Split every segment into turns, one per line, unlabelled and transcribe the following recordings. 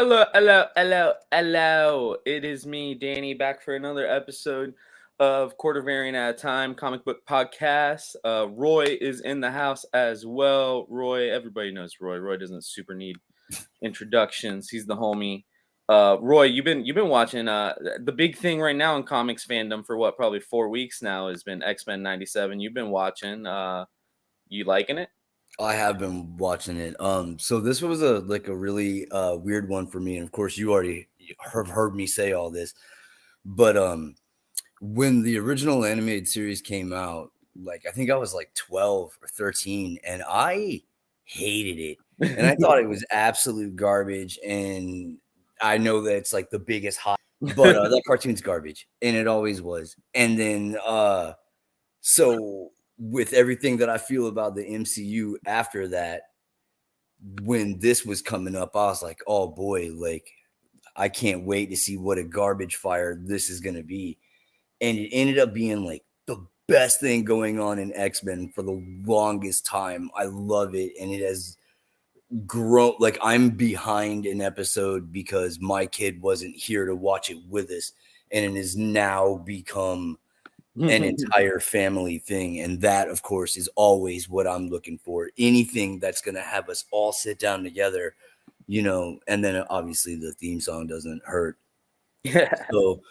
Hello, hello, hello, hello. It is me, Danny, back for another episode of Quarter Variant at a Time comic book podcast. Roy is in the house as well. Roy, everybody knows Roy. Roy doesn't super need introductions. He's the homie. Roy, you've been watching the big thing right now in comics fandom for what, probably 4 weeks now has been X-Men 97. You've been watching. You liking it?
I have been watching it. So this was a really weird one for me, and of course you already have heard me say all this. But when the original animated series came out, I think I was like 12 or 13, and I hated it, and I thought it was absolute garbage. And I know that it's like the biggest hot, but that cartoon's garbage, and it always was. And then so with everything that I feel about the MCU after that, when this was coming up, I was like, oh boy, I can't wait to see what a garbage fire this is going to be. And it ended up being like the best thing going on in X-Men for the longest time. I love it. And it has grown. Like, I'm behind an episode because my kid wasn't here to watch it with us. And it has now become an entire family thing, and that of course is always what I'm looking for. Anything that's going to have us all sit down together, and then obviously the theme song doesn't hurt.
Yeah.
So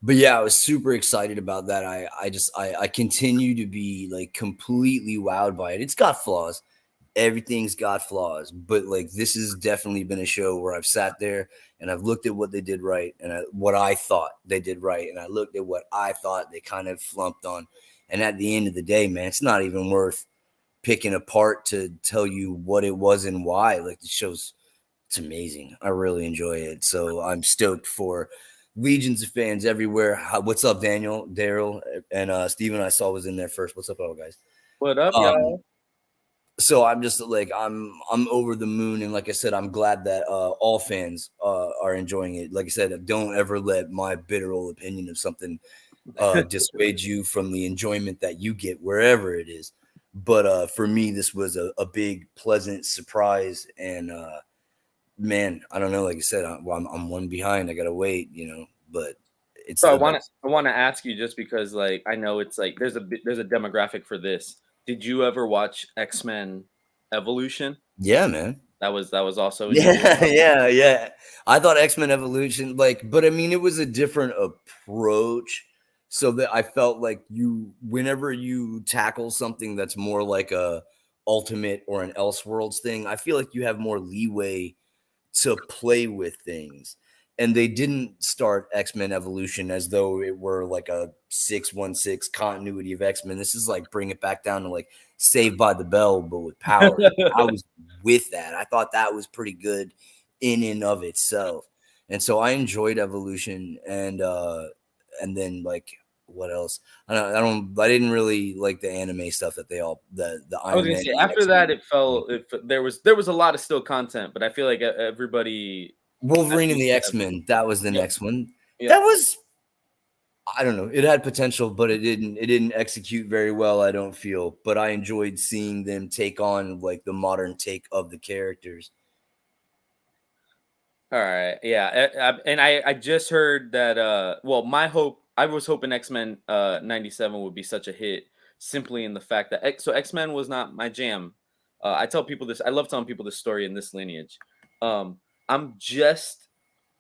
but yeah, I was super excited about that. I continue to be like completely wowed by it. It's got flaws. Everything's got flaws, but like this has definitely been a show where I've sat there and I've looked at what they did right and what I thought they did right, and I looked at what I thought they kind of flumped on. And at the end of the day, man, it's not even worth picking apart to tell you what it was and why. Like, the show's, it's amazing. I really enjoy it. So I'm stoked for legions of fans everywhere. What's up, Daniel, Daryl, and Steven I saw was in there first. What's up, all guys?
What up, y'all?
So I'm just like, I'm over the moon, and like I said, I'm glad that all fans are enjoying it. Like I said, don't ever let my bitter old opinion of something dissuade you from the enjoyment that you get wherever it is. But for me, this was a big, pleasant surprise, and man, I don't know. Like I said, I'm one behind. I gotta wait, but it's.
So I want to ask you, just because like I know it's like there's a demographic for this. Did you ever watch X-Men Evolution?
Yeah, man.
That was also in your
Yeah. I thought X-Men Evolution, but I mean, it was a different approach. So that I felt like whenever you tackle something that's more like a Ultimate or an Elseworlds thing, I feel like you have more leeway to play with things. And they didn't start X-Men Evolution as though it were like a 616 continuity of X-Men. This is like bring it back down to like Saved by the Bell, but with power. I was with that. I thought that was pretty good in and of itself. And so I enjoyed Evolution, and then like, what else? I didn't really like the anime stuff that the
I was
Iron
gonna
Man.
say after that there was a lot of still content, but I feel like everybody.
Wolverine and the X-Men, that was the next one.
Yeah.
That was, I don't know, it had potential, but it didn't execute very well, I don't feel. But I enjoyed seeing them take on like the modern take of the characters.
All right, yeah, and I just heard that. Well, I was hoping X-Men 97 would be such a hit, simply in the fact that X-Men was not my jam. I tell people this. I love telling people this story in this lineage. I'm just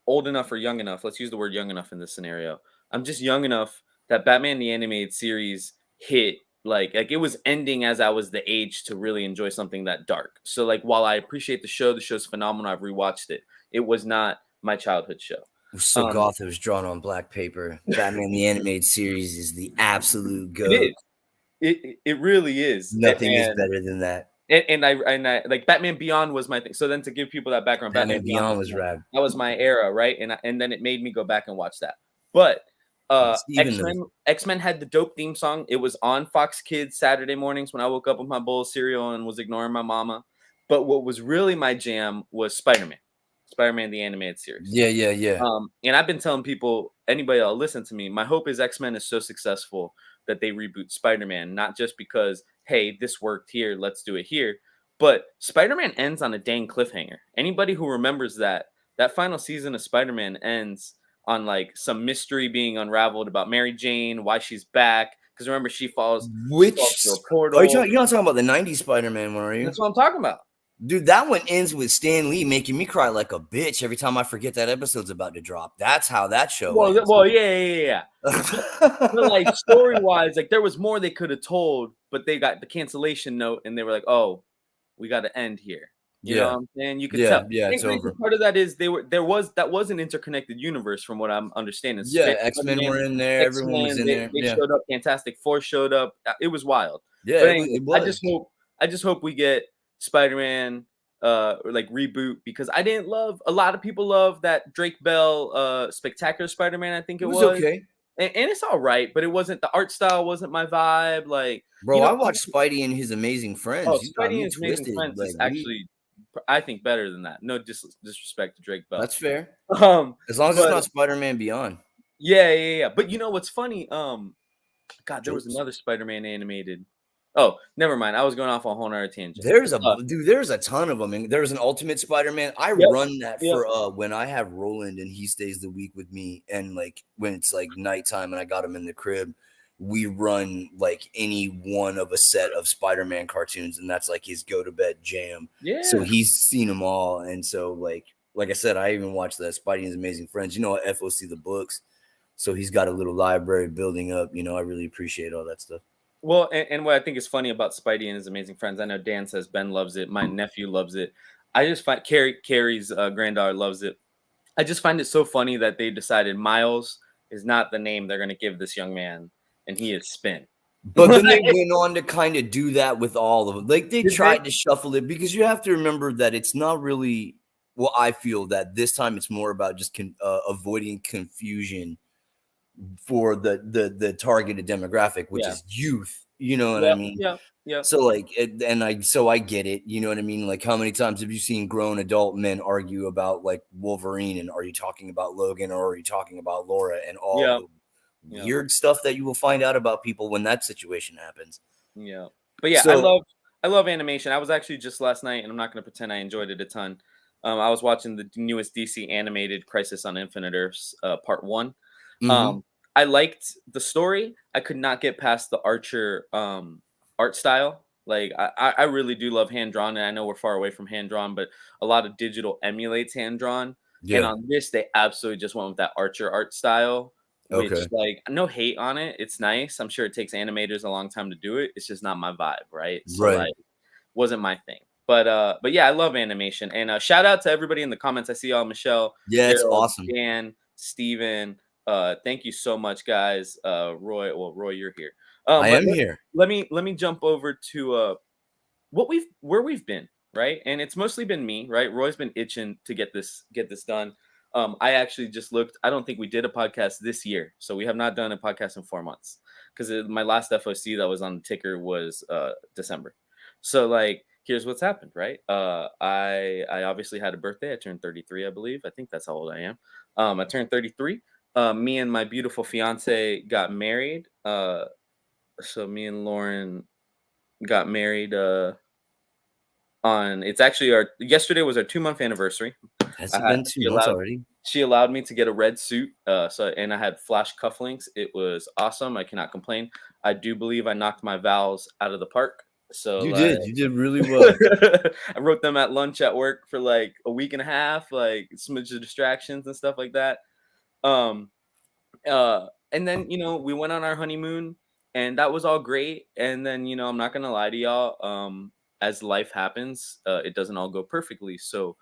old enough or young enough. Let's use the word young enough in this scenario. I'm just young enough that Batman the Animated Series hit like it was ending as I was the age to really enjoy something that dark. So like, while I appreciate the show's phenomenal. I've rewatched it. It was not my childhood show.
So Goth was drawn on black paper. Batman the Animated Series is the absolute goat.
It is. It really is.
Nothing is better than that.
And I like Batman Beyond was my thing. So then, to give people that background,
Batman Beyond was rad.
That was my era, right? And then it made me go back and watch that. But X-Men had the dope theme song. It was on Fox Kids Saturday mornings when I woke up with my bowl of cereal and was ignoring my mama. But what was really my jam was Spider-Man the Animated Series.
Yeah.
And I've been telling people, anybody that'll listen to me, my hope is X-Men is so successful that they reboot Spider-Man, not just because, hey, this worked here, let's do it here. But Spider-Man ends on a dang cliffhanger. Anybody who remembers that that final season of Spider-Man ends on like some mystery being unraveled about Mary Jane, why she's back. Because remember, she falls through a
Are you
portal.
talking? You're not talking about the '90s Spider-Man one, are you?
That's what I'm talking about.
Dude, that one ends with Stan Lee making me cry like a bitch every time I forget that episode's about to drop. That's how that show ends.
Well, yeah. But like story wise, like there was more they could have told, but they got the cancellation note and they were like, "Oh, we got to end here." You know
Yeah,
what I'm saying? You could tell.
yeah,
And
it's
granted,
over.
part of that is that was an interconnected universe from what I'm understanding.
Yeah, X-Men
Spider-Man,
were in there. Everyone was
X-Men,
in there.
they
Yeah,
showed up. Fantastic Four showed up. It was wild.
yeah,
But
it was.
anyway,
It was.
I just hope we get Spider-Man or like reboot because I didn't love a lot of people love that Drake Bell Spectacular Spider-Man, I think
It
it
was
was.
okay,
And it's all right, but it wasn't the art style wasn't my vibe. Like,
bro. I watched Spidey and His Amazing
oh,
Friends. You got
Spidey and
me
His Amazing
twisted.
Friends
Like
is
we.
actually, I think, better than that. No disrespect to Drake Bell.
That's fair.
Um,
As long as it's
but
not Spider-Man Beyond.
yeah. But you know what's funny? God, there was
Jokes.
another Spider-Man animated. Oh, never mind. I was going off on a whole nother tangent.
There's a ton of them. And there's an Ultimate Spider-Man. I
Yep,
run that
yep,
for when I have Roland and he stays the week with me, and like when it's like nighttime and I got him in the crib, we run like any one of a set of Spider-Man cartoons, and that's like his go to bed jam. So
yeah.
he's seen them all, and so like I said, I even watched that Spidey and His Amazing Friends. You know, FOC the books. So he's got a little library building up. You know, I really appreciate all that stuff.
Well, and what I think is funny about Spidey and His Amazing Friends, I know Dan says Ben loves it. My nephew loves it. I just find Carrie's granddaughter loves it. I just find it so funny that they decided Miles is not the name they're going to give this young man, and he is Spin.
But then they went on to kind of do that with all of them. Like they
Did they?
tried to shuffle it because you have to remember that it's not really. Well, I feel that this time it's more about just avoiding confusion for the targeted demographic, which
Yeah.
is youth. You know what I
Yep.
mean?
Yep. Yep.
So like, so I get it. You know what I mean? Like, how many times have you seen grown adult men argue about like Wolverine, and are you talking about Logan or are you talking about Laura, and all
Yeah.
the
Yeah.
weird stuff that you will find out about people when that situation happens.
Yeah. But yeah,
So,
I love animation. I was actually just last night, and I'm not going to pretend I enjoyed it a ton. I was watching the newest DC animated Crisis on Infinite Earths, Part One.
mhm.
Um, I liked the story. I could not get past the Archer art style. Like I really do love hand drawn, and I know we're far away from hand drawn, but a lot of digital emulates hand drawn. And
Yeah.
on this, they absolutely just went with that Archer art style, which
Okay.
like no hate on it. It's nice. I'm sure it takes animators a long time to do it. It's just not my vibe, right? So
Right.
like wasn't my thing. But yeah, I love animation. And shout out to everybody in the comments. I see y'all, Michelle,
Yeah, it's
Daryl,
awesome.
Dan, Steven. Thank you so much, guys. Roy, you're here.
I
But
am here.
let me jump over to where we've been, right? And it's mostly been me, right? Roy's been itching to get this done. I actually just looked. I don't think we did a podcast this year, so we have not done a podcast in 4 months because my last FOC that was on the ticker was December. So like, here's what's happened, right? I obviously had a birthday. I turned 33, I believe. I think that's how old I am. I turned 33. Me and my beautiful fiance got married. So me and Lauren got married on it's actually our yesterday was our 2 month anniversary.
Has it been 2 months already?
She allowed me to get a red suit. And I had flash cufflinks. It was awesome. I cannot complain. I do believe I knocked my vows out of the park. So
You
like
did. You did really well.
I wrote them at lunch at work for like a week and a half, like smidge of distractions and stuff like that. Um and then we went on our honeymoon and that was all great. And then I'm not gonna lie to y'all, as life happens, it doesn't all go perfectly. So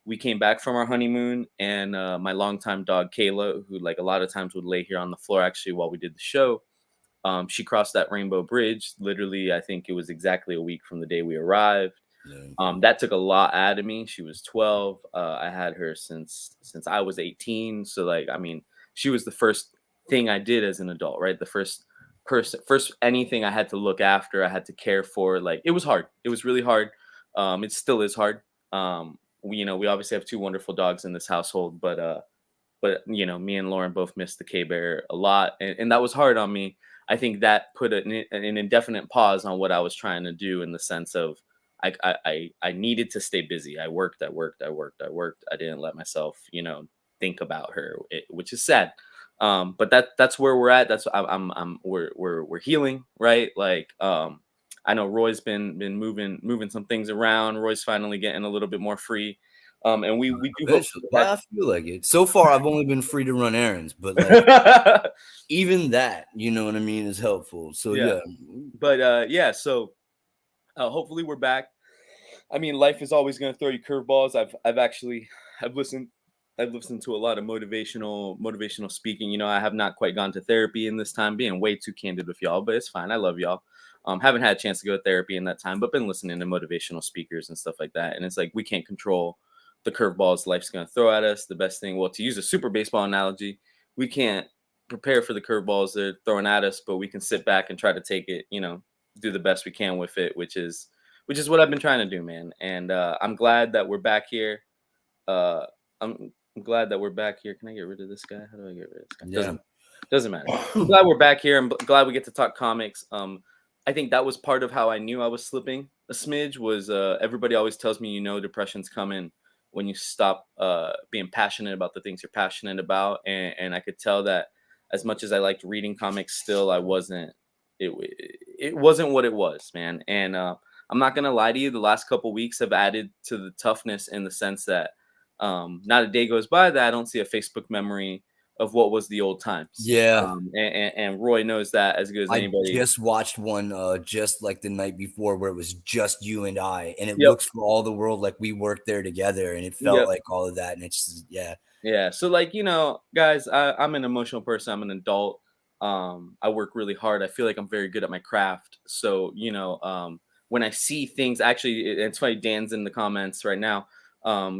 we came back from our honeymoon and my longtime dog Kayla, who like a lot of times would lay here on the floor actually while we did the show, she crossed that rainbow bridge literally. I think it was exactly a week from the day we arrived.
Yeah.
That took a lot out of me. She was 12. I had her since I was 18. So like, I mean, she was the first thing I did as an adult, right? The first anything I had to look after, I had to care for. Like it was hard. It was really hard. It still is hard. We obviously have two wonderful dogs in this household, but me and Lauren both missed the K Bear a lot, and that was hard on me. I think that put an indefinite pause on what I was trying to do in the sense of I needed to stay busy. I worked. I didn't let myself, think about her, which is sad. But that's where we're at. That's we're healing, right? Like, I know Roy's been moving some things around. Roy's finally getting a little bit more free. And we do hope
Eventually,
to
yeah,
have.
I feel like it. So far, I've only been free to run errands, but like even that, you know what I mean, is helpful. So
Yeah.
yeah,
But yeah, so hopefully we're back. I mean, life is always going to throw you curveballs. I've listened I've listened to a lot of motivational speaking. I have not quite gone to therapy in this time, being way too candid with y'all, but it's fine. I love y'all. Haven't had a chance to go to therapy in that time, but been listening to motivational speakers and stuff like that. And it's like we can't control the curveballs life's going to throw at us. The best thing, well, to use a super baseball analogy, we can't prepare for the curveballs they're throwing at us, but we can sit back and try to take it. Do the best we can with it, which is what I've been trying to do, man. And I'm glad that we're back here. Uh, I'm glad that we're back here. Can I get rid of this guy? How do I get rid of this guy?
yeah,
Doesn't matter. I'm glad we're back here. Glad we get to talk comics. I think that was part of how I knew I was slipping a smidge. Was everybody always tells me, depression's coming when you stop being passionate about the things you're passionate about, and I could tell that as much as I liked reading comics, still I wasn't. It wasn't what it was, man. And I'm not gonna lie to you. The last couple weeks have added to the toughness in the sense that not a day goes by that I don't see a Facebook memory of what was the old times.
yeah.
And Roy knows that as good as
I
anybody.
just watched one just like the night before where it was just you and I, and it
Yep.
looks for all the world like we worked there together, and it felt
Yep.
like all of that, and it's yeah,
Yeah. So like, guys, I'm an emotional person. I'm an adult. I work really hard. I feel like I'm very good at my craft. So, when I see things, actually, it's funny, Dan's in the comments right now.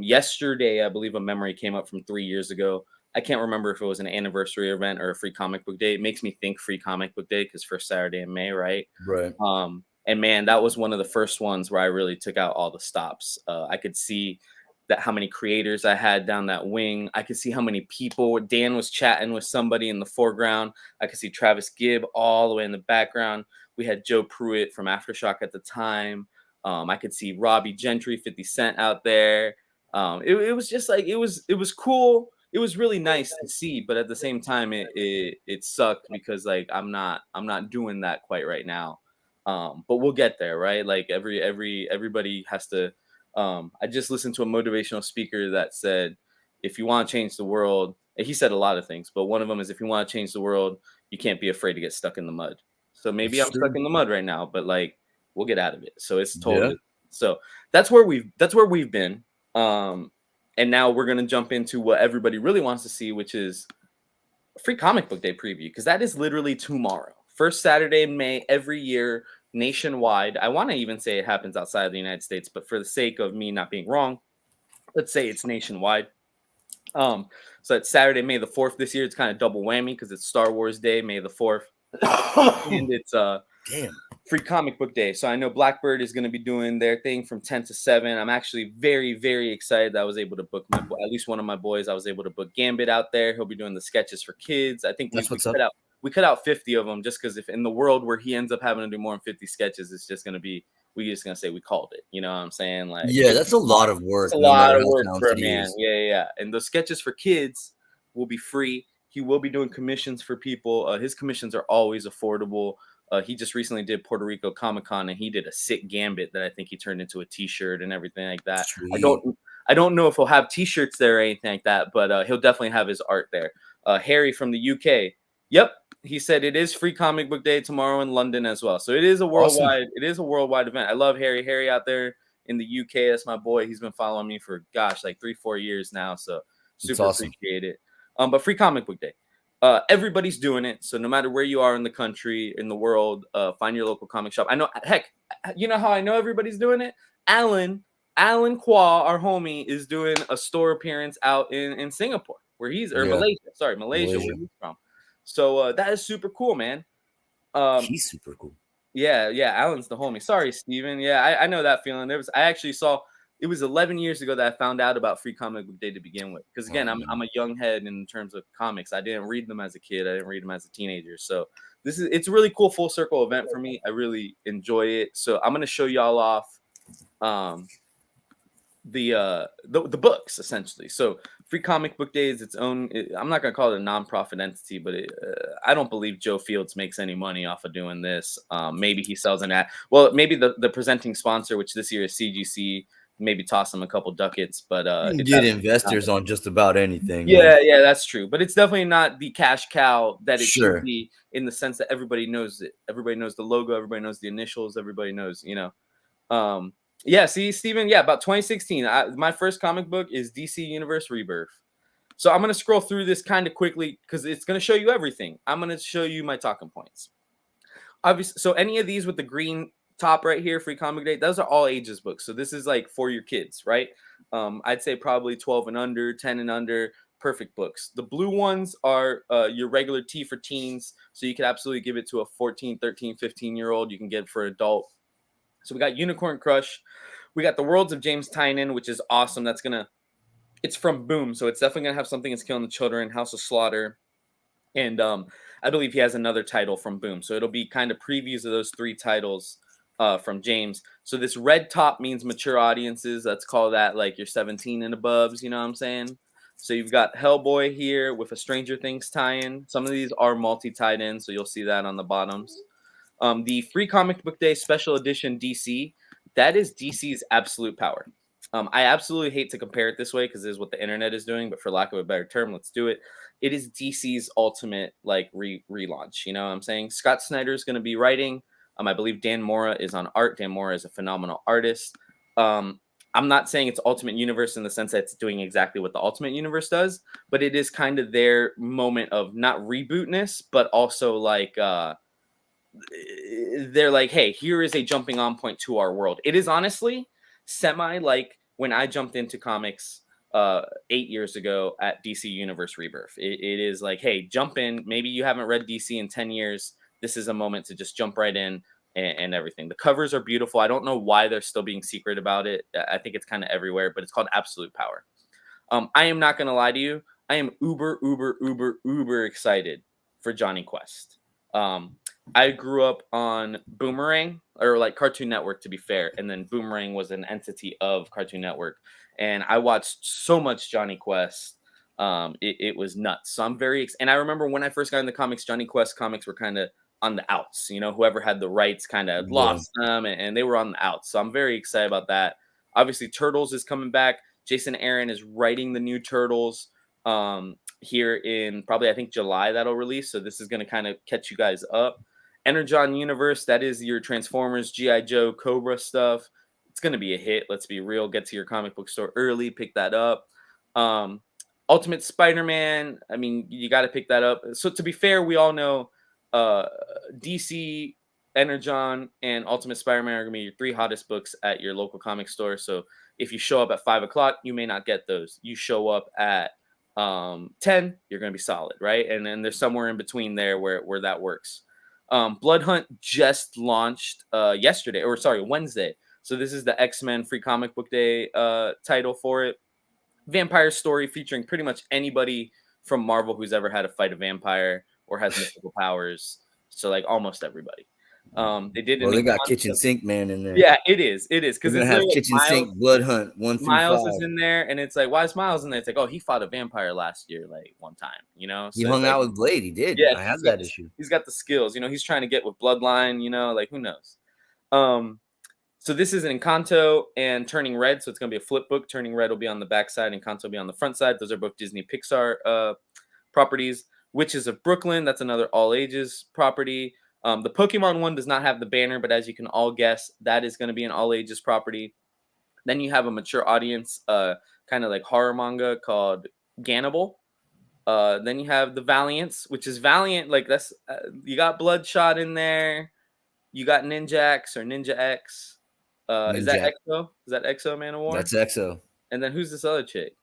Yesterday, I believe a memory came up from 3 years ago. I can't remember if it was an anniversary event or a free comic book day. It makes me think free comic book day because first Saturday in May, right?
right.
And man, that was one of the first ones where I really took out all the stops. I could see that how many creators I had down that wing. I could see how many people. Dan was chatting with somebody in the foreground. I could see Travis Gibb all the way in the background. We had Joe Pruitt from Aftershock at the time. I could see Robbie Gentry, 50 Cent out there. It was just like it was cool. It was really nice to see, but at the same time, it sucked because like I'm not doing that quite right now. But we'll get there, right? Like everybody has to. I just listened to a motivational speaker that said, if you want to change the world, and he said a lot of things, but one of them is if you want to change the world, you can't be afraid to get stuck in the mud. So maybe
It's
I'm stuck
true.
in the mud right now, but like we'll get out of it. So it's
Yeah,
totally so that's where we've been. And now we're gonna jump into what everybody really wants to see, which is free comic book day preview, because that is literally tomorrow. First Saturday in May every year nationwide. I want to even say it happens outside of the United States, but for the sake of me not being wrong, let's say it's nationwide. Um, so it's Saturday, May the 4th this year. It's kind of double whammy because it's Star Wars Day, May the 4th, and it's
damn.
free comic book day. So I know Blackbird is going to be doing their thing from 10 to 7. I'm actually very, very excited that I was able to book at least one of my boys. I was able to book Gambit out there. He'll be doing the sketches for kids. I think we,
That's
we
what's up.
cut out 50 of them just because if in the world where he ends up having to do more than 50 sketches, it's just going to be, we just going to say we called it. You know what I'm saying? Like
Yeah, that's a lot of
it's a
work, no
lot
matter
of
how
work for a
talented he
man.
is.
Yeah, yeah, yeah. And those sketches for kids will be free. He will be doing commissions for people. His commissions are always affordable. He just recently did Puerto Rico Comic Con, and he did a sick gambit that I think he turned into a T-shirt and everything like that. I
Sweet.
don't, I don't know if he'll have T-shirts there or anything like that, but he'll definitely have his art there. Harry from the UK. Yep, he said it is free comic book day tomorrow in London as well. So it is a
Awesome.
worldwide. It is a worldwide event. I love Harry. Harry out there in the UK. That's my boy. He's been following me for like 3-4 years now. So
It's
super
awesome.
appreciate it. But free comic book day. Everybody's doing it. So no matter where you are in the country, in the world, find your local comic shop. I know, heck, you know how I know everybody's doing it? Alan Kwa, our homie, is doing a store appearance out in Singapore, or
Yeah,
Malaysia. Sorry, Malaysia,
Malaysia.
where he's from. So that is super cool, man. Um,
He's super cool.
yeah, yeah, Alan's the homie. Sorry, Steven. Yeah, I know that feeling. I actually saw it was 11 years ago that I found out about Free Comic Book Day to begin with. Because
Oh
again, I'm
man.
a young head in terms of comics. I didn't read them as a kid. I didn't read them as a teenager. So it's a really cool full circle event for me. I really enjoy it. So I'm gonna show y'all off um, the books essentially. So Free Comic Book Day is its own. I'm not gonna call it a nonprofit entity, but I don't believe Joe Fields makes any money off of doing this. Maybe he sells an ad. Well, maybe the presenting sponsor, which this year is CGC, maybe toss him a couple ducats. But
You can
it's
get
absolutely not.
investors on just about anything, man.
Yeah, yeah, that's true. But it's definitely not the cash cow that it should
Sure.
be in the sense that everybody knows it. Everybody knows the logo. Everybody knows the initials. Everybody knows, um, yeah, see, Steven, yeah, about 2016. My first comic book is DC Universe Rebirth. So I'm gonna scroll through this kind of quickly because it's gonna show you everything. I'm gonna show you my talking points. Obviously, so any of these with the green top right here, Free Comic Day, those are all ages books. So this is like for your kids, right? I'd say probably 12 and under, 10 and under, perfect books. The blue ones are your regular T for teens. So you could absolutely give it to a 14, 13, 15-year-old. You can get it for adult. So we got Unicorn Crush. We got the Worlds of James Tynion, which is awesome. It's from Boom, so it's definitely gonna have Something Is Killing the Children, House of Slaughter, and I believe he has another title from Boom. So it'll be kind of previews of those three titles from James. So this red top means mature audiences. Let's call that like your 17 and above. You know what I'm saying? So you've got Hellboy here with a Stranger Things tie-in. Some of these are multi-tied in, so you'll see that on the bottoms. The Free Comic Book Day Special Edition DC, that is DC's absolute power. I absolutely hate to compare it this way because this is what the internet is doing, but for lack of a better term, let's do it. It is DC's ultimate like relaunch. You know what I'm saying? Scott Snyder is going to be writing. I believe Dan Mora is on art. Dan Mora is a phenomenal artist. I'm not saying it's Ultimate Universe in the sense that it's doing exactly what the Ultimate Universe does, but it is kind of their moment of not rebootness, but also like they're like, hey, here is a jumping on point to our world. It is honestly semi like when I jumped into comics 8 years ago at DC Universe Rebirth. It is like, hey, jump in. Maybe you haven't read DC in 10 years. This is a moment to just jump right in and everything. The covers are beautiful. I don't know why they're still being secret about it. I think it's kind of everywhere, but it's called Absolute Power. I am not going to lie to you. I am uber excited for Johnny Quest. Um, I grew up on Boomerang or like Cartoon Network, to be fair, and then Boomerang was an entity of Cartoon Network, and I watched so much Johnny Quest. It was nuts. So I'm and I remember when I first got into comics, Johnny Quest comics were kind of on the outs. You know, whoever had the rights kind of
Yeah.
lost them, and they were on the outs. So I'm very excited about that. Obviously, Turtles is coming back. Jason Aaron is writing the new Turtles here in probably I think July that'll release. So this is going to kind of catch you guys up. Energon Universe, that is your Transformers, GI Joe, Cobra stuff. It's going to be a hit. Let's be real. Get to your comic book store early, pick that up. Um, Ultimate Spider-Man. I mean, you got to pick that up. So to be fair, we all know uh, DC, Energon, and Ultimate Spider-Man are going to be your three hottest books at your local comic store. So if you show up at 5 o'clock, you may not get those. You show up at 10, you're going to be solid, right? And then there's somewhere in between there where that works. Blood Hunt just launched yesterday, or sorry, Wednesday. So this is the X-Men Free Comic Book Day title for it. Vampire story featuring pretty much anybody from Marvel who's ever had to fight a vampire or has mystical powers. So like almost everybody. They did
Well,
an
they got Kitchen
Encanto.
Sink Man in there.
Yeah, it is. It is
We're
because
gonna
it's
have
literally like
Kitchen Sink Blood Hunt 1 through 5.
Miles is in there, and it's like, why is Miles in there? It's like, oh, he fought a vampire last year, like one time, you know.
He
So it's
hung
like,
out with Blade. He did.
yeah,
I have that issue.
he's got the skills, you know. He's trying to get with Bloodline, you know, like who knows. Um, so this is an Encanto and Turning Red, so it's gonna be a flip book. Turning Red will be on the back side, Encanto will be on the front side. Those are both Disney Pixar properties. Witches of Brooklyn, that's another all ages property. The Pokemon one does not have the banner, but as you can all guess, that is going to be an all ages property. Then you have a mature audience, kind of like horror manga called Gannibal. Then you have the Valiants, which is Valiant. Like that's you got Bloodshot in there. You got Ninja X or Ninja X. Is that
Ninja.
EXO? Is that EXO Man of War?
That's EXO.
And then who's this other chick?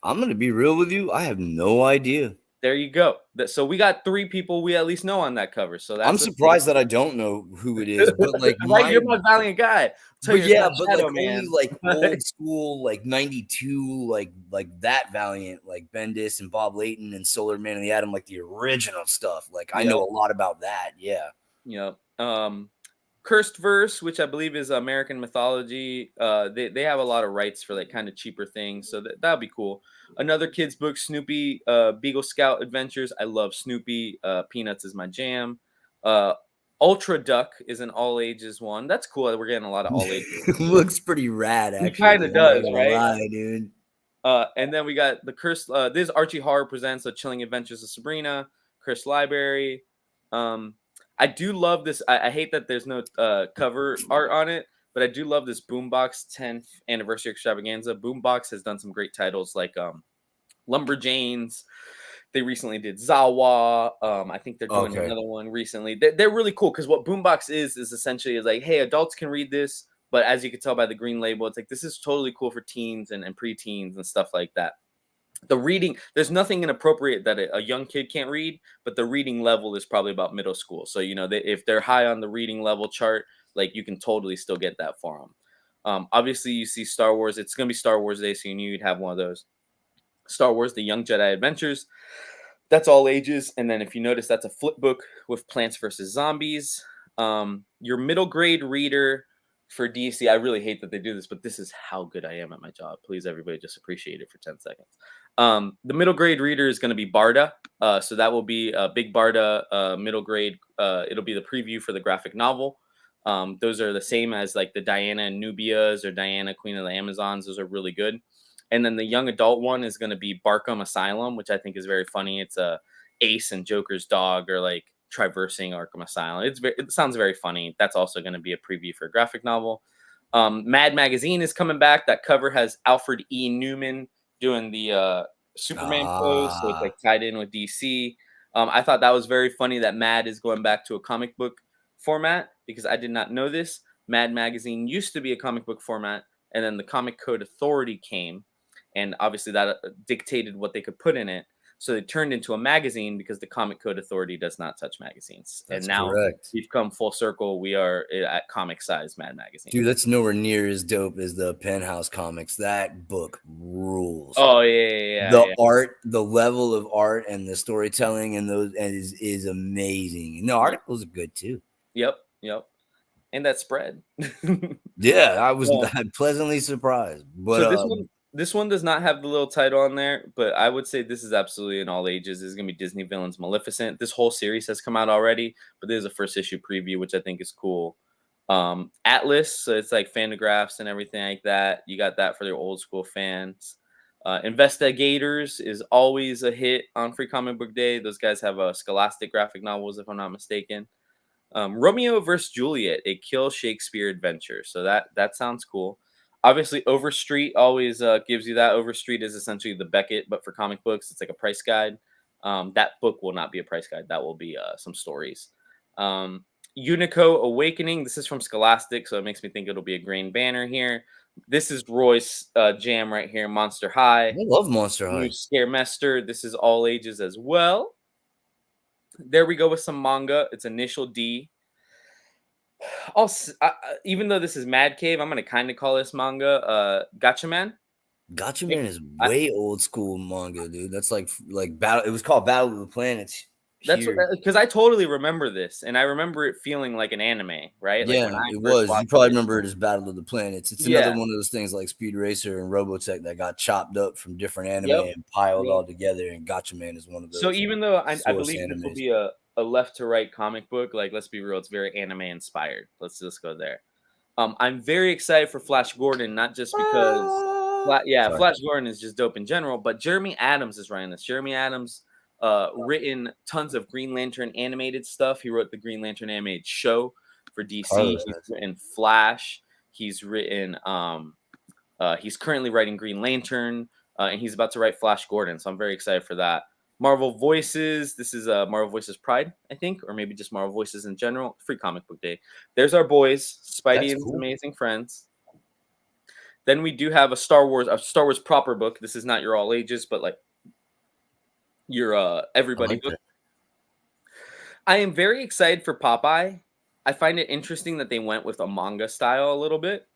I'm gonna be real with you. I have no idea.
There you go. So we got three people we at least know on that cover. So
I'm
that's
surprised that I don't know who it is, but like
right. You're my Valiant guy. Tell
but
you it's
yeah,
not
but like
Shadow
only
Man.
like old school, like 92, like that Valiant, like Bendis and Bob Layton and Solar Man and the Atom, like the original stuff. Like I
Yep.
know a lot about that. Yeah.
Yep. Cursed Verse, which I believe is American mythology. They have a lot of rights for like kind of cheaper things, so that'll be cool. Another kids book, Snoopy, Beagle Scout Adventures. I love Snoopy. Peanuts is my jam. Uh, Ultra Duck is an all ages one. That's cool. We're getting a lot of all ages.
Looks pretty rad,
He kind
actually.
of
I'm not
does,
gonna
right?
lie, dude.
And then we got the Curse. This Archie Horror presents the Chilling Adventures of Sabrina, Cursed Library. I do love this. I hate that there's no cover art on it, but I do love this Boombox 10th anniversary extravaganza. Boombox has done some great titles like Lumberjanes. They recently did Zawa. I think they're doing
Okay.
another one recently. They're really cool because what Boombox is essentially is like, hey, adults can read this, but as you can tell by the green label, it's like this is totally cool for teens and preteens and stuff like that. The reading, there's nothing inappropriate that a young kid can't read, but the reading level is probably about middle school. So if they're high on the reading level chart, like you can totally still get that for them. Obviously, you see Star Wars. It's gonna be Star Wars Day, so you knew you'd have one of those. Star Wars: The Young Jedi Adventures. That's all ages. And then if you notice, that's a flip book with Plants vs. Zombies. Your middle grade reader for DC, I really hate that they do this, but this is how good I am at my job. Please, everybody, just appreciate it for 10 seconds. The middle grade reader is going to be Barda. So that will be a big Barda middle grade. It'll be the preview for the graphic novel. Those are the same as like the Diana and Nubias or Diana, Queen of the Amazons. Those are really good. And then the young adult one is going to be Barkham Asylum, which I think is very funny. It's a Ace and Joker's dog are like traversing Arkham Asylum. It sounds very funny. That's also going to be a preview for a graphic novel. Mad Magazine is coming back. That cover has Alfred E. Newman doing the Superman pose, so it's
Ah,
like tied in with DC. I thought that was very funny that Mad is going back to a comic book format because I did not know this. Mad Magazine used to be a comic book format, and then the Comic Code Authority came, and obviously that dictated what they could put in it. So it turned into a magazine because the Comic Code Authority does not touch magazines. And
that's
now
correct.
we've come full circle. We are at comic size Mad Magazine.
Dude, that's nowhere near as dope as the Penthouse comics. That book rules.
Oh yeah,
The
yeah.
art, the level of art and the storytelling and those is amazing. And the
Yep,
articles are good too.
yep. And that spread.
Yeah, I was
Um,
pleasantly surprised. But
so this one does not have the little title on there, but I would say this is absolutely in all ages. This is gonna be Disney Villains Maleficent. This whole series has come out already, but there's a first issue preview, which I think is cool. Atlas, so it's like Fantagraphs and everything like that. You got that for their old school fans. Investigators is always a hit on Free Comic Book Day. Those guys have a Scholastic graphic novels, if I'm not mistaken. Romeo versus Juliet, a Kill Shakespeare adventure. So that sounds cool. Obviously, Overstreet always gives you that. Overstreet is essentially the Beckett, but for comic books, it's like a price guide. That book will not be a price guide. That will be some stories. Unico Awakening. This is from Scholastic, so it makes me think it'll be a Green Banner here. This is Roy's jam right here, Monster High.
I love Monster
New
High.
Scaremester. This is all ages as well. There we go with some manga. It's Initial D. Even though this is Mad Cave, I'm gonna kind of call this manga Gotcha Man.
Gotcha
It-
Man is
I,
way old school manga, dude. That's like battle. It was called Battle of the Planets
that's what
here.
because I totally remember this, and I remember it feeling like an anime, right? Like when
Yeah,
I
it
first
was. You
watched
probably
it.
remember it as Battle of the Planets. It's another
Yeah.
one of those things like Speed Racer and Robotech that got chopped up from different anime
Yep.
and piled
Yep.
all together. And Gotcha Man is one of
So
those
even though I
source
believe this will
animes.
be a left to right comic book, like let's be real, it's very anime inspired. Let's just go there. I'm very excited for Flash Gordon, not just because,
Sorry.
Flash Gordon is just dope in general, but Jeremy Adams is writing this. Jeremy Adams, written tons of Green Lantern animated stuff. He wrote the Green Lantern animated show for DC.
Carlos
He's
has.
written Flash. He's written. He's currently writing Green Lantern, and he's about to write Flash Gordon. So I'm very excited for that. Marvel Voices. This is Marvel Voices Pride, I think, or maybe just Marvel Voices in general. Free Comic Book Day. There's our boys, Spidey
That's
and his
cool.
amazing friends. Then we do have a Star Wars proper book. This is not your all ages, but like your
I
everybody
like
book.
that.
I am very excited for Popeye. I find it interesting that they went with a manga style a little bit.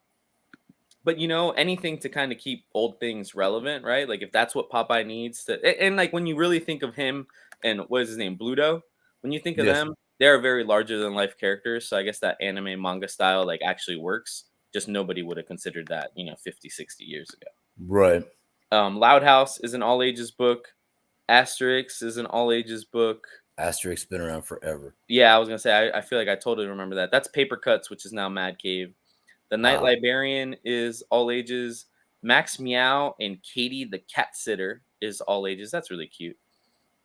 But anything to kind of keep old things relevant, right? Like if that's what Popeye needs to, and like when you really think of him and what is his name, Bluto, when you think of
Yes.
them, they are very larger than life characters. So I guess that anime manga style like actually works. Just nobody would have considered that, 50, 60 years ago.
Right.
Loud House is an all ages book. Asterix is an all ages book.
Asterix been around forever.
Yeah, I was gonna say I feel like I totally remember that. That's Paper Cuts, which is now Mad Cave. The Night Librarian is all ages. Max Meow and Katie the Cat Sitter is all ages. That's really cute.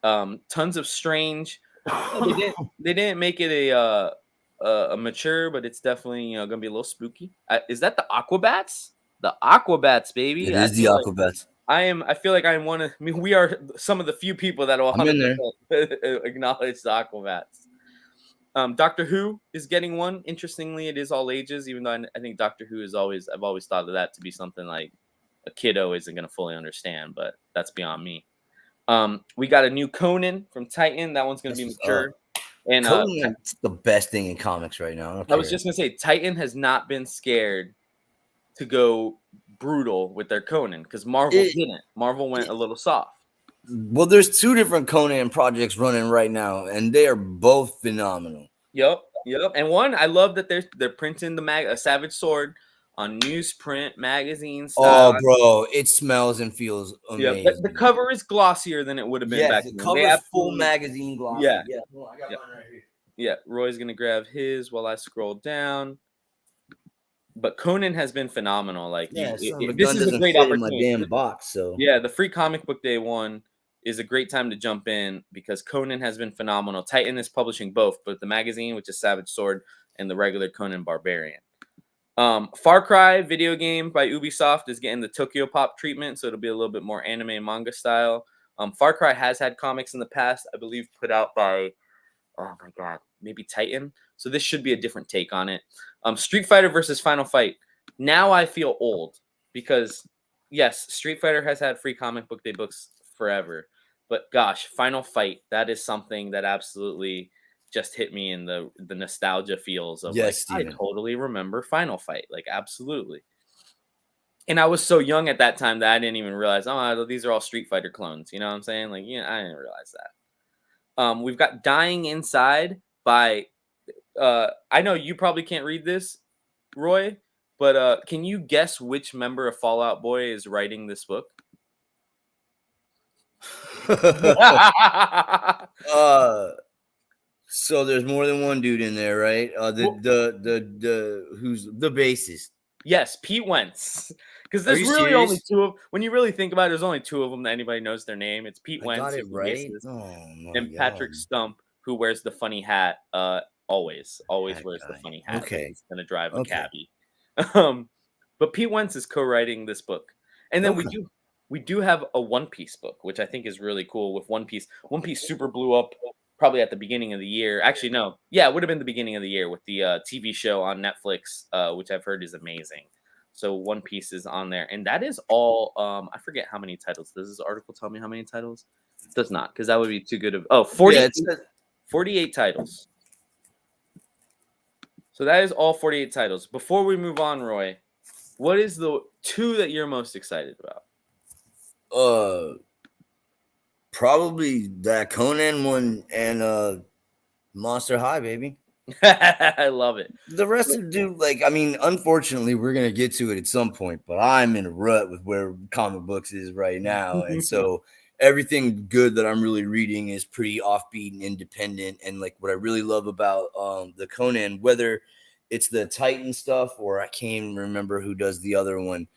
Tons of Strange. They didn't make it a mature, but it's definitely gonna be a little spooky. Is that the Aquabats? The Aquabats, baby.
It is the Aquabats.
I feel like I am one of. I mean, we are some of the few people that will
I'm in
100% acknowledge the Aquabats. Doctor Who is getting one. Interestingly, it is all ages, even though I think Doctor Who is always. I've always thought of that to be something like a kiddo isn't going to fully understand, but that's beyond me. We got a new Conan from Titan. That one's going to be mature. And
Conan's the best thing in comics right now.
I was just going to say, Titan has not been scared to go brutal with their Conan because Marvel didn't. Marvel went a little soft.
Well, there's 2 different Conan projects running right now, and they are both phenomenal.
Yep. And one, I love that they're printing a Savage Sword on newsprint magazine style.
Oh, bro, it smells and feels amazing.
Yeah, the cover is glossier than it would have been back then.
The cover is full magazine glossy.
Yeah.
Well, I got mine right here.
Yeah, Roy's gonna grab his while I scroll down. But Conan has been phenomenal. Like, this is a great opportunity.
In my damn box. So
yeah, the free comic book day one is a great time to jump in because Conan has been phenomenal. Titan is publishing both, but the magazine, which is Savage Sword, and the regular Conan Barbarian. Far Cry video game by Ubisoft is getting the Tokyo Pop treatment, so it'll be a little bit more anime manga style. Far Cry has had comics in the past, I believe, put out by, oh my god, maybe Titan. So this should be a different take on it. Street Fighter versus Final Fight. Now I feel old because yes, Street Fighter has had free comic book day books forever, but gosh, Final Fight, that is something that absolutely just hit me in the nostalgia feels of I totally remember Final Fight, like absolutely. And I was so young at that time that I didn't even realize, oh, these are all Street Fighter clones. You know what I'm saying? Like, yeah, I didn't realize that. We've got Dying Inside by, I know you probably can't read this, Roy, but can you guess which member of Fall Out Boy is writing this book?
So there's more than one dude in there, right? The who's the bassist?
Yes, Pete Wentz. Because there's really only 2 of. When you really think about it, there's only 2 of them that anybody knows their name. It's Pete Wentz,
got it right.
And Patrick Stump, who wears the funny hat. Always wears the funny hat.
Okay,
he's gonna drive a cabbie. But Pete Wentz is co-writing this book, and then we do have a One Piece book, which I think is really cool. With One Piece super blew up probably at the beginning of the year. Actually, no, yeah, it would have been the beginning of the year with the TV show on Netflix, which I've heard is amazing. So One Piece is on there, and that is all. I forget how many titles. Does this article tell me how many titles? It does not, because that would be too good of. 48 titles. So that is all 48 titles. Before we move on, Roy, what is the 2 that you're most excited about?
Probably that Conan one and Monster High, baby.
I love it.
The rest of dude, like, I mean, unfortunately, we're gonna get to it at some point, but I'm in a rut with where comic books is right now, and so everything good that I'm really reading is pretty offbeat and independent. And like what I really love about the Conan, whether it's the Titan stuff or I can't even remember who does the other one,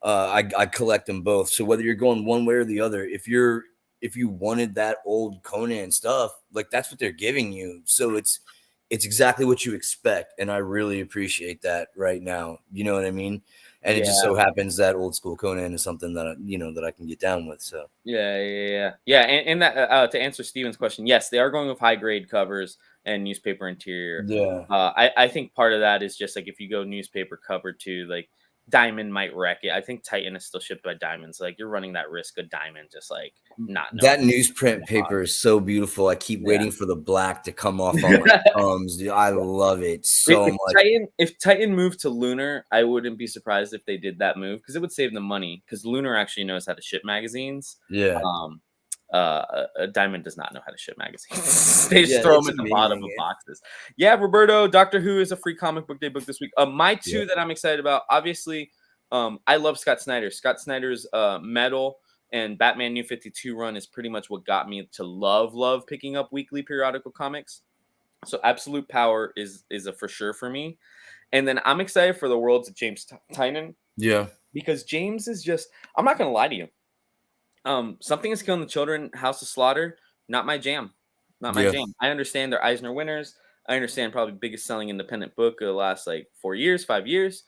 I collect them both. So whether you're going one way or the other, if you wanted that old Conan stuff, like that's what they're giving you. So it's exactly what you expect, and I really appreciate that right now. You know what I mean? And it just so happens that old school Conan is something that that I can get down with. So
yeah. And that to answer Steven's question, yes, they are going with high grade covers and newspaper interior.
Yeah,
I think part of that is just like if you go newspaper cover to like Diamond might wreck it. I think Titan is still shipped by Diamond, so like you're running that risk of Diamond just like not
that newsprint paper is so beautiful. I keep waiting for the black to come off on my thumbs, dude. I love it so much.
If Titan moved to Lunar, I wouldn't be surprised if they did that move because it would save them money because Lunar actually knows how to ship magazines.
Yeah.
Diamond does not know how to ship magazines. They just
Yeah,
throw
it's
them at the bottom
amazing.
of boxes. Yeah, Roberto, Doctor Who is a free comic book day book this week. My
Yeah.
two that I'm excited about, obviously, I love Scott Snyder. Scott Snyder's Metal and Batman New 52 run is pretty much what got me to love picking up weekly periodical comics. So Absolute Power is a for sure for me. And then I'm excited for the worlds of James Tynan
Yeah.
because James is just, I'm not gonna lie to you. Something is Killing the Children, House of Slaughter, not my jam. Not my
Yeah.
jam. I understand they're Eisner winners. I understand probably biggest selling independent book of the last like 4 years, 5 years.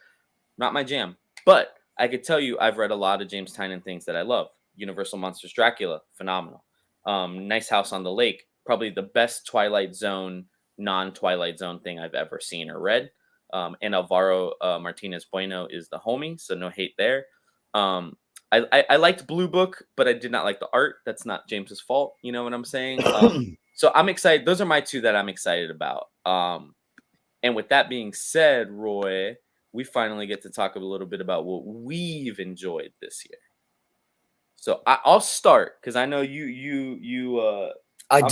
Not my jam. But I could tell you I've read a lot of James Tynion things that I love. Universal Monsters Dracula, phenomenal. Nice House on the Lake, probably the best Twilight Zone, non-Twilight Zone thing I've ever seen or read. And Alvaro Martinez Bueno is the homie, so no hate there. I liked Blue Book, but I did not like the art. That's not James's fault. You know what I'm saying? So I'm excited. Those are my two that I'm excited about. And with that being said, Roy, we finally get to talk a little bit about what we've enjoyed this year. So I'll start because I know you.
I
I'm,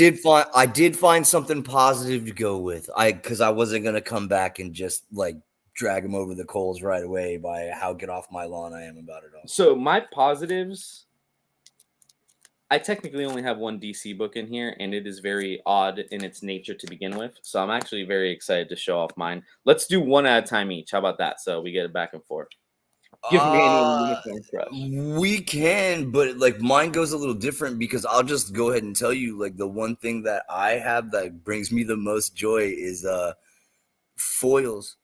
did find something positive to go with. Because I wasn't gonna come back and just like drag him over the coals right away by how get off my lawn I am about it all.
so my positives. I technically only have one DC book in here, and it is very odd in its nature to begin with. So I'm actually very excited to show off mine. Let's do one at a time each. How about that? So we get it back and forth. Give me any
Uh
Unicorn Crush.
we can, but like mine goes a little different because I'll just go ahead and tell you like the one thing that I have that brings me the most joy is foils.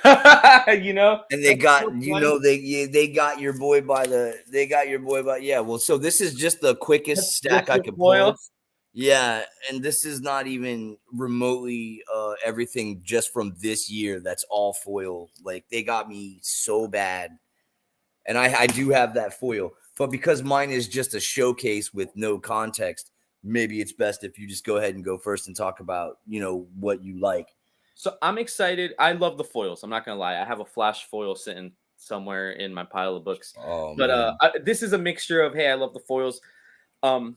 You know,
And they
that's
got,
so funny.
they got your boy by yeah. Well, so this is just the
That's
quickest stack
just
I
for
could pull.
foils.
Yeah, and this is not even remotely everything just from this year. That's all foil. Like they got me so bad, and I do have that foil, but because mine is just a showcase with no context, maybe it's best if you just go ahead and go first and talk about what you like.
So I'm excited. I love the foils. I'm not gonna lie. I have a flash foil sitting somewhere in my pile of books.
Oh
But
man,
this is a mixture of hey, I love the foils. Um,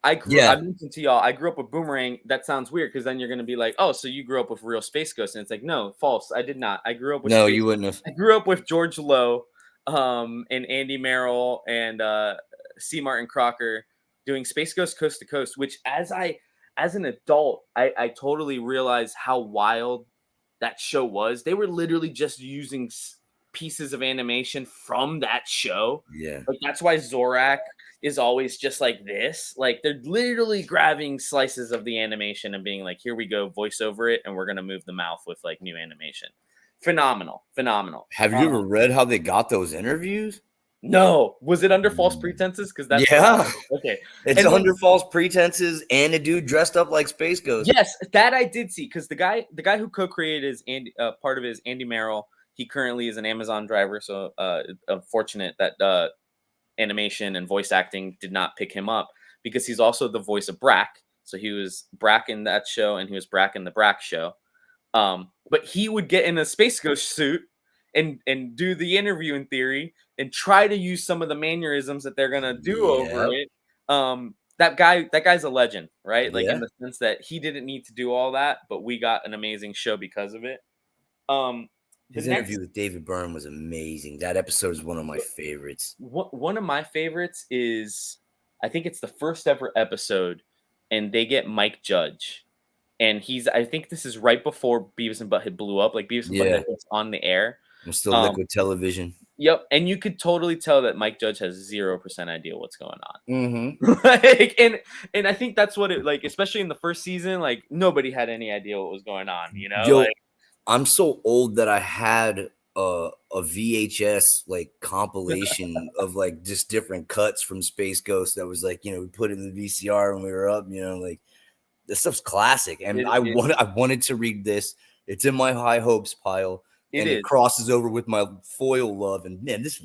I
yeah,
mentioned to y'all, I grew up with Boomerang. That sounds weird because then you're gonna be like, oh, so you grew up with real Space Ghost, and it's like, no, false. I did not. I grew up with
no,
Space.
you wouldn't have.
I grew up with George Lowe, and Andy Merrill and C. Martin Crocker doing Space Ghost Coast to Coast. Which as an adult, I totally realized how wild that show was. They were literally just using pieces of animation from that show.
Yeah.
Like that's why Zorak is always just like this. Like they're literally grabbing slices of the animation and being like, here we go, voice over it, and we're gonna move the mouth with like new animation. Phenomenal, phenomenal.
Have you ever read how they got those interviews?
No, was it under false pretenses? Because that's what
Yeah,
happened. Okay,
it's
and then
under false pretenses and a dude dressed up like Space Ghost.
yes, that I did see because the guy who co-created is Andy. Part of it is Andy Merrill. He currently is an Amazon driver, so unfortunate that animation and voice acting did not pick him up because he's also the voice of Brack. So he was Brack in that show, and he was Brack in the Brack show. But he would get in a Space Ghost suit and do the interview in theory and try to use some of the mannerisms that they're gonna do over
Yep.
it. That guy's a legend, right? Like in
Yeah.
the sense that he didn't need to do all that, but we got an amazing show because of it. The
His interview
next
with David Byrne was amazing. That episode is one of my favorites.
one of my favorites is I think it's the first ever episode, and they get Mike Judge, and I think this is right before Beavis and Butthead blew up. Like Beavis and
Yeah.
Butthead was on the air.
I'm still
Um,
liquid television.
Yep, and you could totally tell that Mike Judge has 0% idea what's going on.
Mm-hmm.
Like, and I think that's what it like, especially in the first season. Like nobody had any idea what was going on. You know,
Yo,
like
I'm so old that I had a VHS like compilation of like just different cuts from Space Ghost that was like, we put it in the VCR when we were up, like this stuff's classic. And
it,
I
it,
wanted to read this. It's in my high hopes pile.
it
And it
is.
crosses over with my foil love. And man, this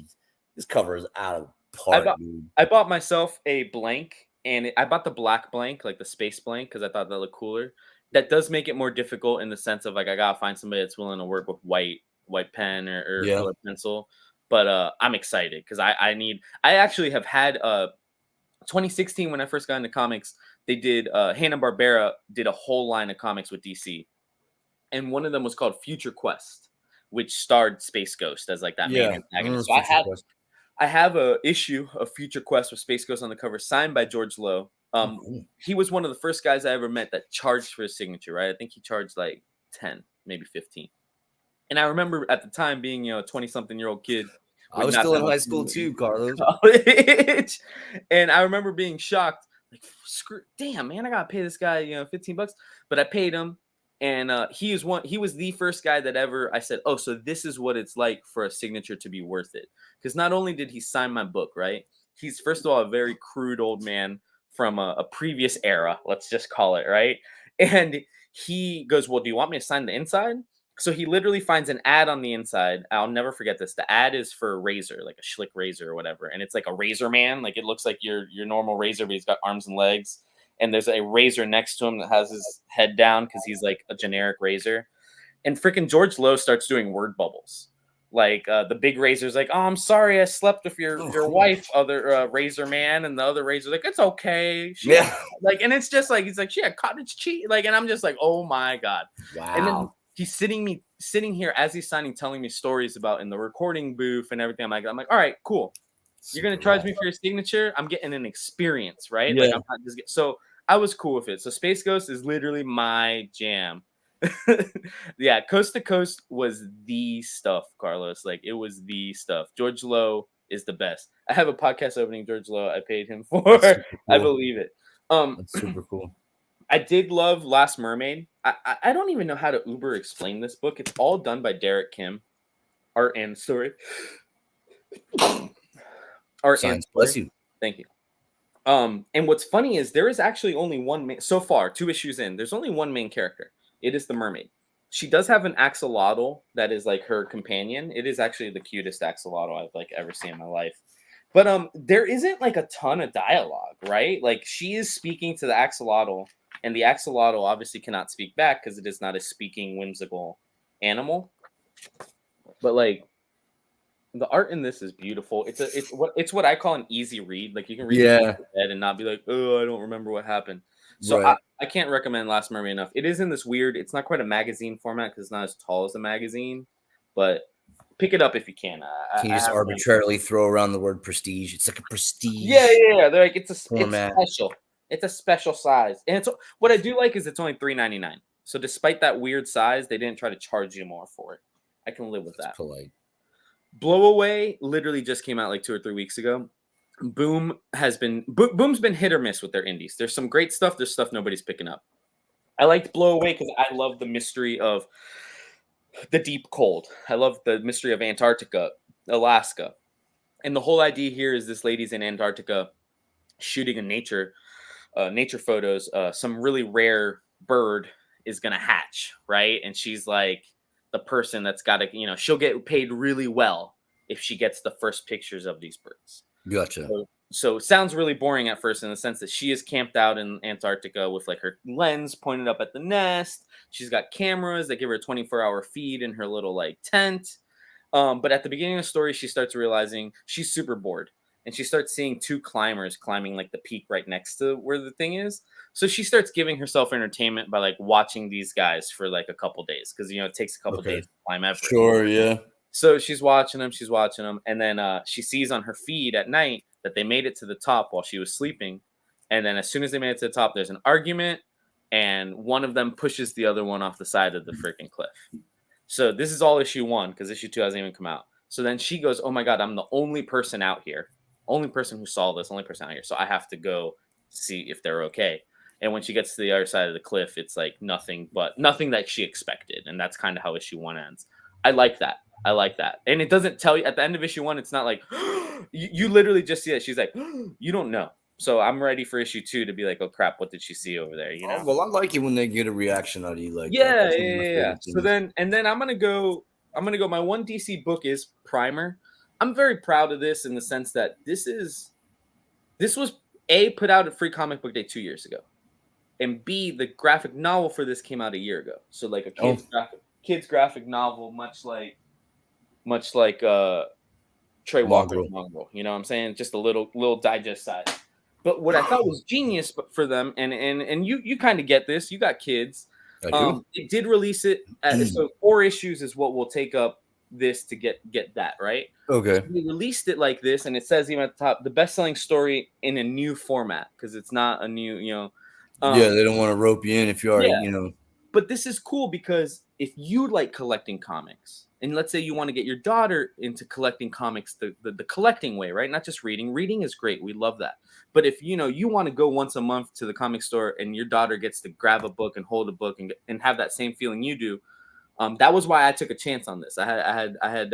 cover is out of the
I
park,
bought
dude.
I bought myself a blank, and I bought the black blank, like the space blank, because I thought that looked cooler. That does make it more difficult in the sense of like I gotta find somebody that's willing to work with white pen or
Yeah.
colored pencil. But I'm excited because I actually have had 2016, when I first got into comics, they did Hanna-Barbera did a whole line of comics with DC, and one of them was called Future Quest, which starred Space Ghost as like that main
Yeah, I remember
antagonist. So
Future Quest.
I have a issue of Future Quest with Space Ghost on the cover, signed by George Lowe.
Oh, cool.
He was one of the first guys I ever met that charged for his signature, right? I think he charged like 10, maybe 15. And I remember at the time being, a 20-something-year-old kid
I
with
was
not
still
that
in
much
high school
money in
too, Carlos.
college. And I remember being shocked, like, screw, damn, man, I gotta pay this guy, $15. But I paid him, and he was the first guy that ever I said, oh, so this is what it's like for a signature to be worth it. Because not only did he sign my book, right? He's first of all a very crude old man from a previous era, let's just call it, right? And he goes, well, do you want me to sign the inside? So he literally finds an ad on the inside. I'll never forget this. The ad is for a razor, like a Schlick razor or whatever, and it's like a razor man. Like it looks like your normal razor, but he's got arms and legs. And there's a razor next to him that has his head down because he's like a generic razor. And freaking George Lowe starts doing word bubbles. Like the big razor's like, oh, I'm sorry, I slept with your wife, other razor man, and the other razor's like, it's okay. Like, and it's just like he's like, she had cottage cheese, like, and I'm just like, oh my god.
Wow.
And then he's sitting here as he's signing, telling me stories about in the recording booth and everything. I'm like, all right, cool. You're gonna charge me for your signature. I'm getting an experience, right?
Yeah.
Like I'm not just so I was cool with it. So Space Ghost is literally my jam. Yeah, Coast to Coast was the stuff, Carlos. Like it was the stuff. George Lowe is the best. I have a podcast opening George Lowe. I paid him for. Cool. I believe it.
That's super cool.
I did love Last Mermaid. I don't even know how to uber explain this book. It's all done by Derek Kim. Art and story. Art
Science,
and story.
bless you.
Thank you. And what's funny is there is actually only one so far, 2 issues in. There's only one main character. It is the mermaid. She does have an axolotl that is like her companion. It is actually the cutest axolotl I've like ever seen in my life. But there isn't like a ton of dialogue, right? Like she is speaking to the axolotl, and the axolotl obviously cannot speak back because it is not a speaking, whimsical animal. But like the art in this is beautiful. It's what I call an easy read. Like you can read it and not be like, oh, I don't remember what happened. So
right.
I can't recommend Last Mermaid enough. It is in this weird, it's not quite a magazine format because it's not as tall as a magazine, but pick it up if you can.
Can you just arbitrarily throw around the word prestige? It's like a prestige.
Yeah. They're like it's
format.
It's special. It's a special size, and it's what I do like is it's only $3.99. So despite that weird size, they didn't try to charge you more for it. I can live with that.
Polite.
Blow Away literally just came out like 2 or 3 weeks ago. Boom's been hit or miss with their indies. There's some great stuff. There's stuff nobody's picking up. I liked Blow Away because I love the mystery of the deep cold. I love the mystery of Antarctica, Alaska. And the whole idea here is this lady's in Antarctica shooting a nature photos. Some really rare bird is going to hatch, right? And she's like the person that's got to, she'll get paid really well if she gets the first pictures of these birds.
Gotcha.
So it sounds really boring at first in the sense that she is camped out in Antarctica with like her lens pointed up at the nest. She's got cameras that give her a 24-hour feed in her little like tent. But at the beginning of the story, she starts realizing she's super bored. And she starts seeing 2 climbers climbing like the peak right next to where the thing is. So she starts giving herself entertainment by like watching these guys for like a couple days. Because, it takes a couple days to climb Everest.
Sure, yeah.
So she's watching them. And then she sees on her feed at night that they made it to the top while she was sleeping. And then as soon as they made it to the top, there's an argument. And one of them pushes the other one off the side of the freaking cliff. So this is all issue 1 because issue 2 hasn't even come out. So then she goes, oh my God, I'm the only person out here. Only person who saw this, only person out here. So I have to go see if they're okay. And when she gets to the other side of the cliff, it's like nothing that she expected. And that's kind of how issue 1 ends. I like that. And it doesn't tell you at the end of issue 1, it's not like you literally just see it. She's like, you don't know. So I'm ready for issue 2 to be like, oh crap, what did she see over there?
Oh, well, I like it when they get a reaction out of you like
that. Yeah. So then I'm gonna go. My one DC book is Primer. I'm very proud of this in the sense that this was A, put out at Free Comic Book Day 2 years ago, and B, the graphic novel for this came out a year ago. So like a kid's graphic novel, much like Trey Walker's Mongrel. You know what I'm saying? Just a little digest size. But what I thought was genius for them, and you kind of get this. You got kids.
I do.
It did release it. So 4 issues is what will take up this to get that right. So
Okay.
we released it like this, and it says even at the top, the best-selling story in a new format because it's not a new,
Yeah, they don't want to rope you in if you already,
yeah.
you know.
But this is cool because if you like collecting comics, and let's say you want to get your daughter into collecting comics the collecting way, right? Not just reading. Reading is great. We love that. But if you want to go once a month to the comic store and your daughter gets to grab a book and hold a book and have that same feeling you do, that was why I took a chance on this. I had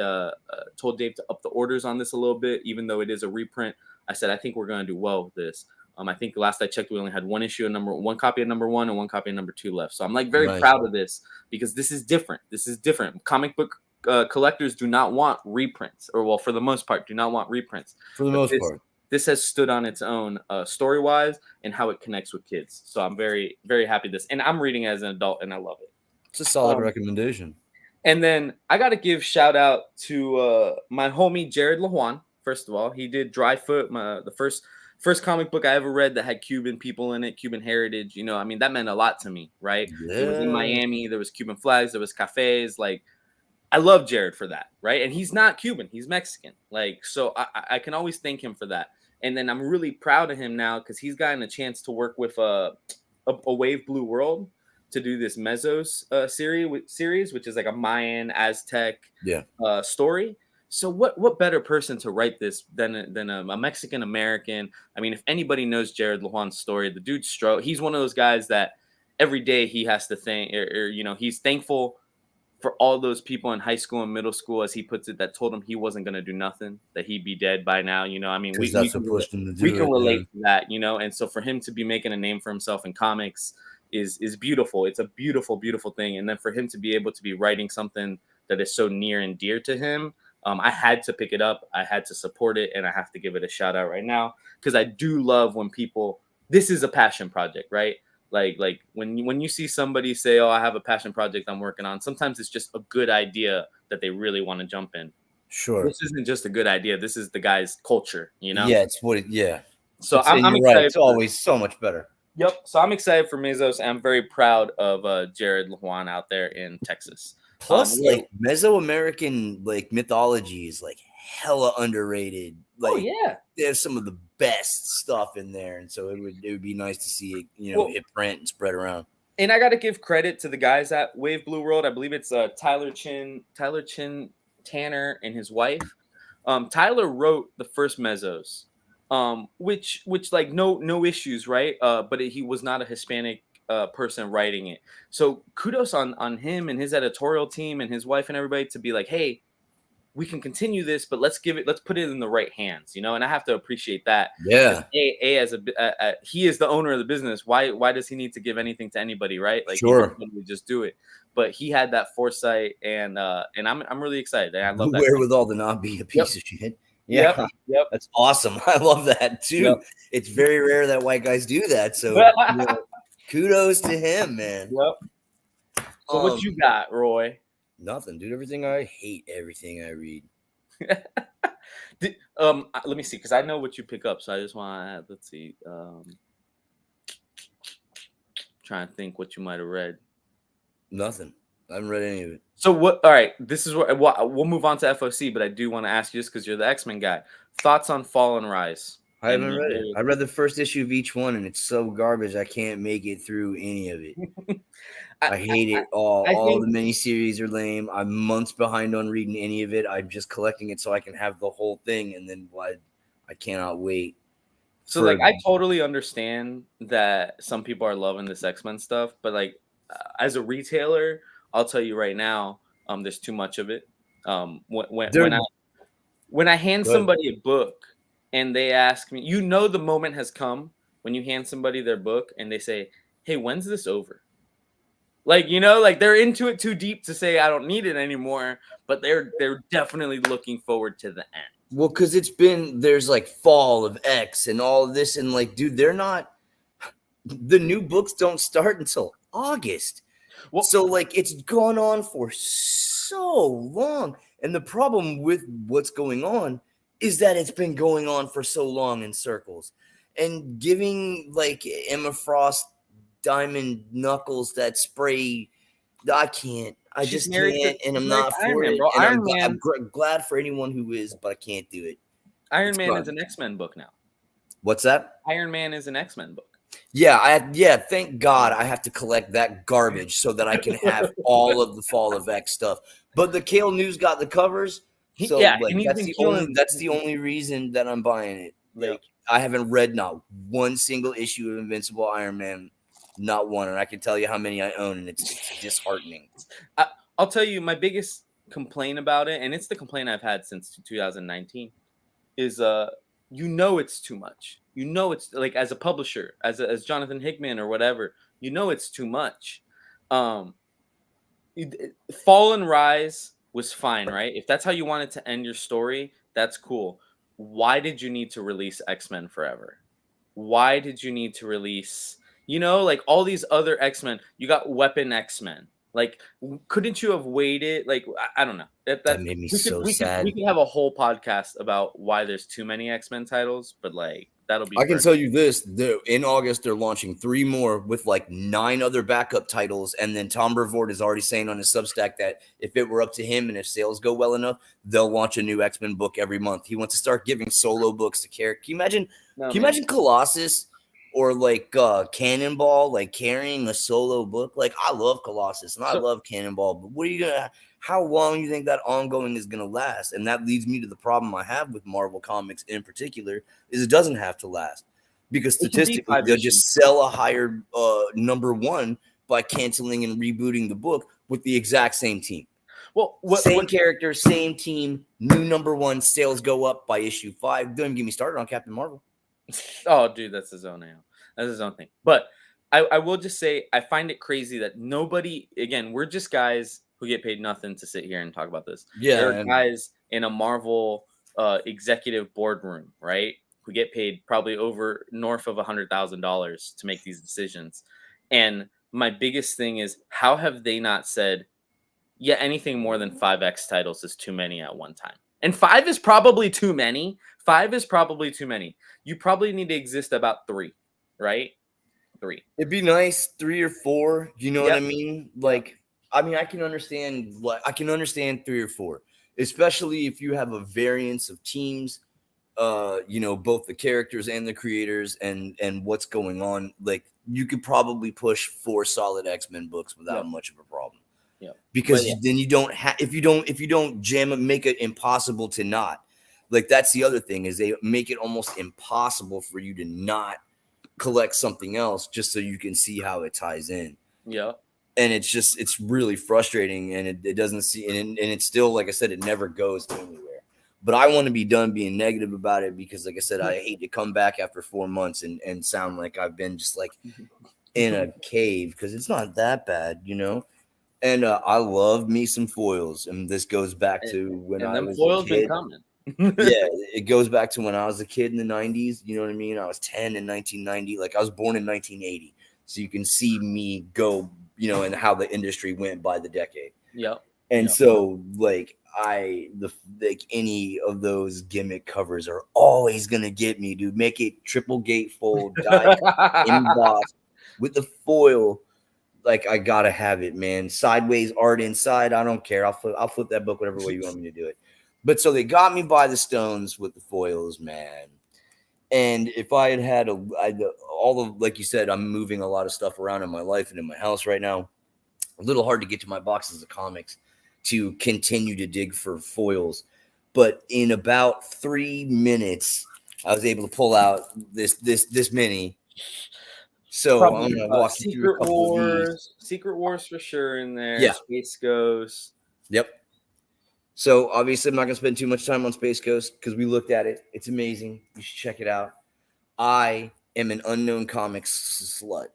told Dave to up the orders on this a little bit, even though it is a reprint. I said I think we're going to do well with this. I think last I checked, we only had one issue of one copy of #1 and one copy of #2 left. So I'm like very
Nice.
proud of this because this is different. This is different. Comic book collectors do not want reprints, or well, for the most part, do not want reprints.
For the
But
most part.
this has stood on its own story wise and how it connects with kids. So I'm very, very happy with this, and I'm reading it as an adult, and I love it.
It's a solid recommendation.
And then I got to give shout out to my homie Jared LaJuan. First of all, he did Dryfoot, the first comic book I ever read that had Cuban people in it, Cuban heritage. I mean, that meant a lot to me, right? It was in
Yeah.
Miami. There was Cuban flags. There was cafes. Like, I love Jared for that, right? And he's not Cuban. He's Mexican. Like, so I can always thank him for that. And then I'm really proud of him now because he's gotten a chance to work with a Wave Blue World to do this Mesos series, which is like a Mayan Aztec story. So what better person to write this than a Mexican American? I mean, if anybody knows Jared LaJuan's story, the dude's he's one of those guys that every day he has to thank, or he's thankful for all those people in high school and middle school, as he puts it, that told him he wasn't going to do nothing, that he'd be dead by now. I mean,
Because that's what pushed him to do
we
it.
can relate to that, and so for him to be making a name for himself in comics is beautiful. It's a beautiful, beautiful thing. And then for him to be able to be writing something that is so near and dear to him, I had to pick it up. I had to support it, and I have to give it a shout out right now because I do love when people. This is a passion project, right? Like when you see somebody say, "Oh, I have a passion project I'm working on," sometimes it's just a good idea that they really want to jump in.
Sure.
This isn't just a good idea. This is the guy's culture,
Yeah, it's what. Yeah.
So I'm
you're
excited.
Right. It's always so much better.
Yep. So I'm excited for Mesos, and I'm very proud of Jared LaJuan out there in Texas.
Plus, like Mesoamerican mythology is like hella underrated. Like,
oh yeah,
there's some of the best stuff in there, and so it would be nice to see it, hit print and spread around.
And I got to give credit to the guys at Wave Blue World. I believe it's Tyler Chin Tanner and his wife. Tyler wrote the first Mesos, which like no issues, right? But he was not a Hispanic person writing it. So kudos on him and his editorial team and his wife and everybody to be like, hey, we can continue this, but let's put it in the right hands, and I have to appreciate that.
Yeah.
As he is the owner of the business. Why does he need to give anything to anybody, right? Like,
sure,
he would just do it. But he had that foresight, and I'm really excited. I love that.
Wherewithal to not be a piece of shit.
Yeah, yep.
That's awesome. I love that too. Yep. It's very rare that white guys do that. So kudos to him, man.
Yep. So what you got, Roy?
Nothing, dude. I hate everything I read.
Let me see, because I know what you pick up. So I just want to let's see. Trying to think what you might have read.
Nothing. I haven't read any of it.
So what? All right, this is what we'll move on to FOC, but I do want to ask you this because you're the X-Men guy. Thoughts on Fall and Rise?
I haven't read it. I read the first issue of each one, and it's so garbage I can't make it through any of it. I hate it all. All the miniseries are lame. I'm months behind on reading any of it. I'm just collecting it so I can have the whole thing, and then I cannot wait.
So I totally understand that some people are loving this X-Men stuff, but as a retailer, I'll tell you right now, there's too much of it. When I hand somebody a book and they ask me, the moment has come when you hand somebody their book and they say, "Hey, when's this over?" They're into it too deep to say I don't need it anymore, but they're definitely looking forward to the end.
Well, because there's Fall of X and all of this, and dude, the new books don't start until August. Well, so it's gone on for so long, and the problem with what's going on is that it's been going on for so long in circles. and giving like Emma Frost diamond knuckles that spray. I can't. I
She's
just
married to
can't, and
she's
I'm
married
not
to Iron
for
Man,
it.
bro.
And I'm glad for anyone who is, but I can't do it.
Iron
It's
Man is
fun.
an X-Men book now.
What's that?
Iron Man is an X-Men book.
Yeah, thank God I have to collect that garbage so that I can have all of the Fall of X stuff. But the Kale News got the covers, so
Yeah,
like
and he's been killing.
that's the only reason that I'm buying it.
Yep.
Like I haven't read not one single issue of Invincible Iron Man, not one, and I can tell you how many I own, and it's disheartening.
I'll tell you my biggest complaint about it, and it's the complaint I've had since 2019, is it's too much. You know it's like, as a publisher, as Jonathan Hickman or whatever, it's too much. Um Fall and Rise was fine, right? If that's how you wanted to end your story, that's cool. Why did you need to release X-Men Forever? Why did you need to release, like all these other X-Men? You got Weapon X-Men. Like, couldn't you have waited? Like, I don't know.
That made me so sad.
We could have a whole podcast about why there's too many X-Men titles, but like that'll be
I can
for
tell you this: in August they're launching 3 more with like 9 other backup titles, and then Tom Brevoort is already saying on his Substack that if it were up to him and if sales go well enough, they'll launch a new X-Men book every month. He wants to start giving solo books to characters. Can you imagine Colossus or like Cannonball like carrying a solo book? Like I love Colossus and I love Cannonball, but what are you gonna? How long do you think that ongoing is going to last? And that leads me to the problem I have with Marvel Comics in particular is it doesn't have to last because statistically they'll just sell a higher number one by canceling and rebooting the book with the exact same team.
Well,
same character, same team, new number one, sales go up by issue 5. Don't even get me started on Captain Marvel.
Oh, dude, that's his own now. That's his own thing. But I will just say I find it crazy that nobody, again, we're just guys who get paid nothing to sit here and talk about this.
Yeah,
there are guys in a Marvel executive boardroom, right, who get paid probably over north of $100,000 to make these decisions. And my biggest thing is, how have they not said, yeah, anything more than 5X titles is too many at one time? And 5 is probably too many. 5 is probably too many. You probably need to exist about 3, right? 3.
It'd be nice 3 or 4. You know what I mean? Like, I mean, I can understand 3 or 4, especially if you have a variance of teams, both the characters and the creators and what's going on. Like, you could probably push 4 solid X-Men books without much of a problem. Yeah, because then you don't have if you don't jam it, make it impossible to not. Like that's the other thing is they make it almost impossible for you to not collect something else just so you can see how it ties in.
Yeah.
And it's really frustrating, and it doesn't see, and it's still, like I said, it never goes anywhere. But I want to be done being negative about it because, like I said, I hate to come back after 4 months and sound like I've been just like in a cave because it's not that bad, And I love me some foils, and this goes back to when I was a kid. Been coming. Yeah, it goes back to when I was a kid in the 90s. You know what I mean? I was 10 in 1990. Like I was born in 1980, so you can see me go, and how the industry went by the decade.
Yep.
And so, like any of those gimmick covers are always gonna get me, dude. Make it triple gatefold, die embossed with the foil. Like I gotta have it, man. Sideways art inside. I don't care. I'll flip that book whatever way you want me to do it. But so they got me by the stones with the foils, man. And if I had all of, like you said, I'm moving a lot of stuff around in my life and in my house right now. A little hard to get to my boxes of comics to continue to dig for foils. But in about 3 minutes, I was able to pull out this mini. So probably, I'm gonna walk you through a couple of these.
Secret Wars for sure in there.
Yeah.
Space Ghost.
Yep. So obviously I'm not gonna spend too much time on Space Ghost because we looked at it. It's amazing. You should check it out. I am an Unknown Comics slut.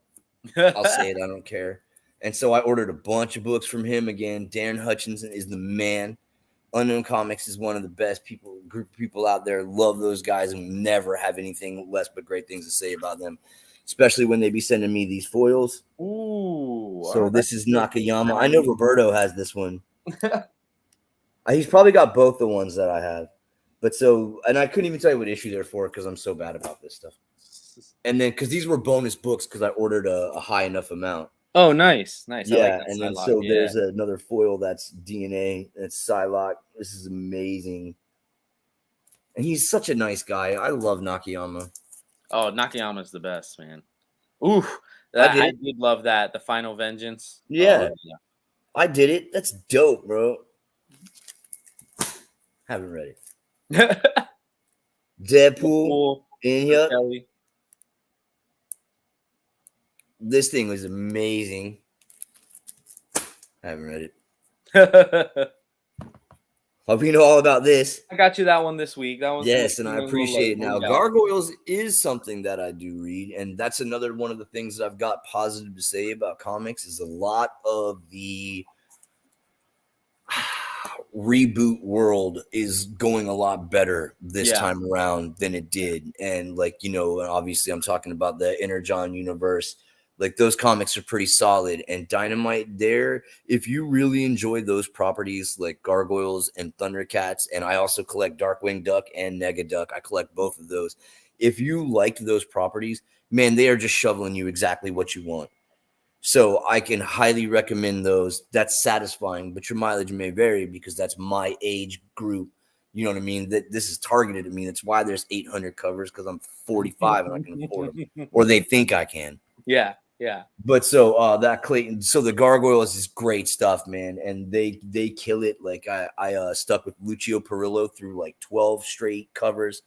I'll say it. I don't care. And so I ordered a bunch of books from him again. Darren Hutchinson is the man. Unknown Comics is one of the best group of people out there. Love those guys and never have anything less but great things to say about them. Especially when they be sending me these foils.
Ooh.
So this is Nakayama. I know Roberto has this one. He's probably got both the ones that I have. But and I couldn't even tell you what issue they're for because I'm so bad about this stuff. And then because these were bonus books because I ordered a high enough amount.
Oh, nice. I like
Yeah,
that
and then
Psylocke.
so
Yeah.
there's another foil that's DNA. It's Psylocke. This is amazing. And he's such a nice guy. I love Nakayama.
Oh, Nakayama's the best, man. Oof.
I
That
did
I
it.
did love that. The Final Vengeance. Oh
Yeah, I did it. That's dope, bro. Haven't read
yeah.
it. Deadpool
Cool.
in here.
Kelly.
This thing was amazing. Haven't read it.
I
Hope you know all about this.
got you that one this week. That one's
Yes, and I
a little
appreciate
late,
it.
but we
Now,
got it.
Gargoyles is something that I do read, and that's another one of the things that I've got positive to say about comics is a lot of the reboot world is going a lot better this
Yeah.
time around than it did. And like, you know, obviously I'm talking about the Inner John universe. Like those comics are pretty solid. And Dynamite there, if you really enjoy those properties like Gargoyles and Thundercats, and I also collect Darkwing Duck and Negaduck. I collect both of those. If you liked those properties, man, they are just shoveling you exactly what you want. So I can highly recommend those. That's satisfying, but your mileage may vary because that's my age group. You know what I mean? That this is targeted at me. That's why there's 800 covers because I'm 45 and I can afford them, or they think I can.
Yeah. Yeah.
But so that Clayton, so the Gargoyles is great stuff, man, and they kill it. Like I stuck with Lucio Perillo through like 12 straight covers.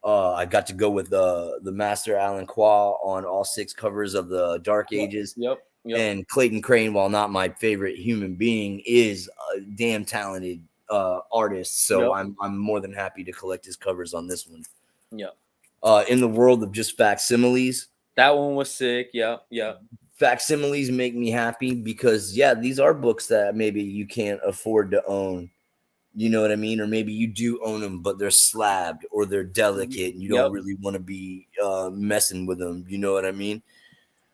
I got to go with the Master Alan Qua on all 6 covers of the Dark Ages.
Yep.
And Clayton Crane, while not my favorite human being, is a damn talented artist. So
Yep.
I'm more than happy to collect his covers on this one.
Yep.
In the world of just facsimiles,
That one was sick. Yep. Yep.
facsimiles make me happy because yeah, these are books that maybe you can't afford to own. You know what I mean? Or maybe you do own them, but they're slabbed or they're delicate and you don't
Yep.
really want to be messing with them. You know what I mean?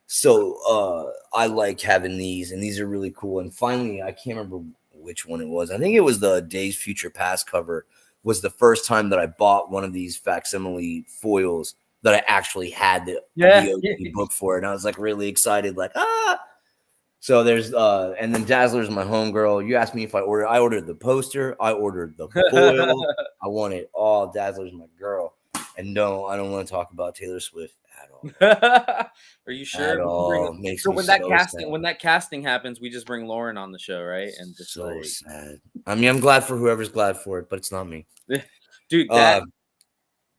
So I like having these, and these are really cool. And finally, I can't remember which one it was. I think it was the Days Future Past cover was the first time that I bought one of these facsimile foils that I actually had
Yeah.
the OG book for it. And I was like really excited, like, ah. So there's and then Dazzler's my homegirl. You asked me if I ordered the poster, I ordered the foil. I wanted all. Dazzler's my girl. And no, I don't want to talk about Taylor Swift at all.
Are you sure?
At
We can bring
all. Makes
so
me so sad.
when that casting happens, we just bring Lauren on the show, right? And just
So
like,
sad. I mean, I'm glad for whoever's glad for it, but it's not me.
dude,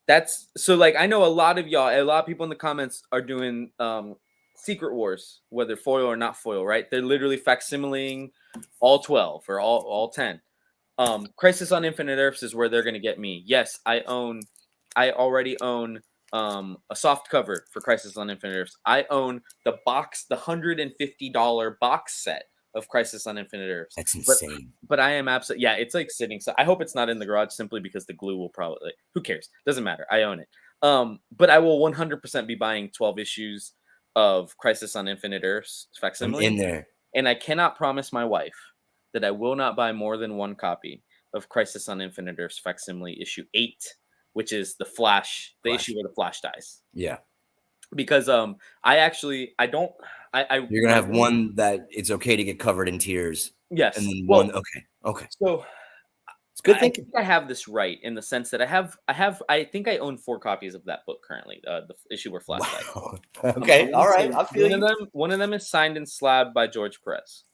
that's so like I know a lot of y'all, a lot of people in the comments are doing Secret Wars, whether foil or not foil, right? They're literally facsimiling all 12 or all 10. Crisis on Infinite Earths is where they're gonna get me. Yes, I already own a soft cover for Crisis on Infinite Earths. I own the $150 box set of Crisis on Infinite Earths.
That's
But
insane.
but I am absolutely, yeah, it's like sitting. So I hope it's not in the garage simply because the glue will probably, like, who cares? Doesn't matter. I own it. But I will 100% be buying 12 issues of Crisis on Infinite Earths
I'm
facsimile,
in there.
and I cannot promise my wife that I will not buy more than one copy of Crisis on Infinite Earths facsimile issue 8, which is the issue where the Flash dies.
Yeah.
Because I don't
You're gonna
my
have one that it's okay to get covered in tears.
yes.
And then
Well,
one okay.
so
It's good
I
thinking.
think I have this right in the sense that I think I own 4 copies of that book currently. The issue where Flash died.
Wow.
I
Okay,
wanna
all
say
right. I feel you.
one of them is signed and slabbed by George Perez.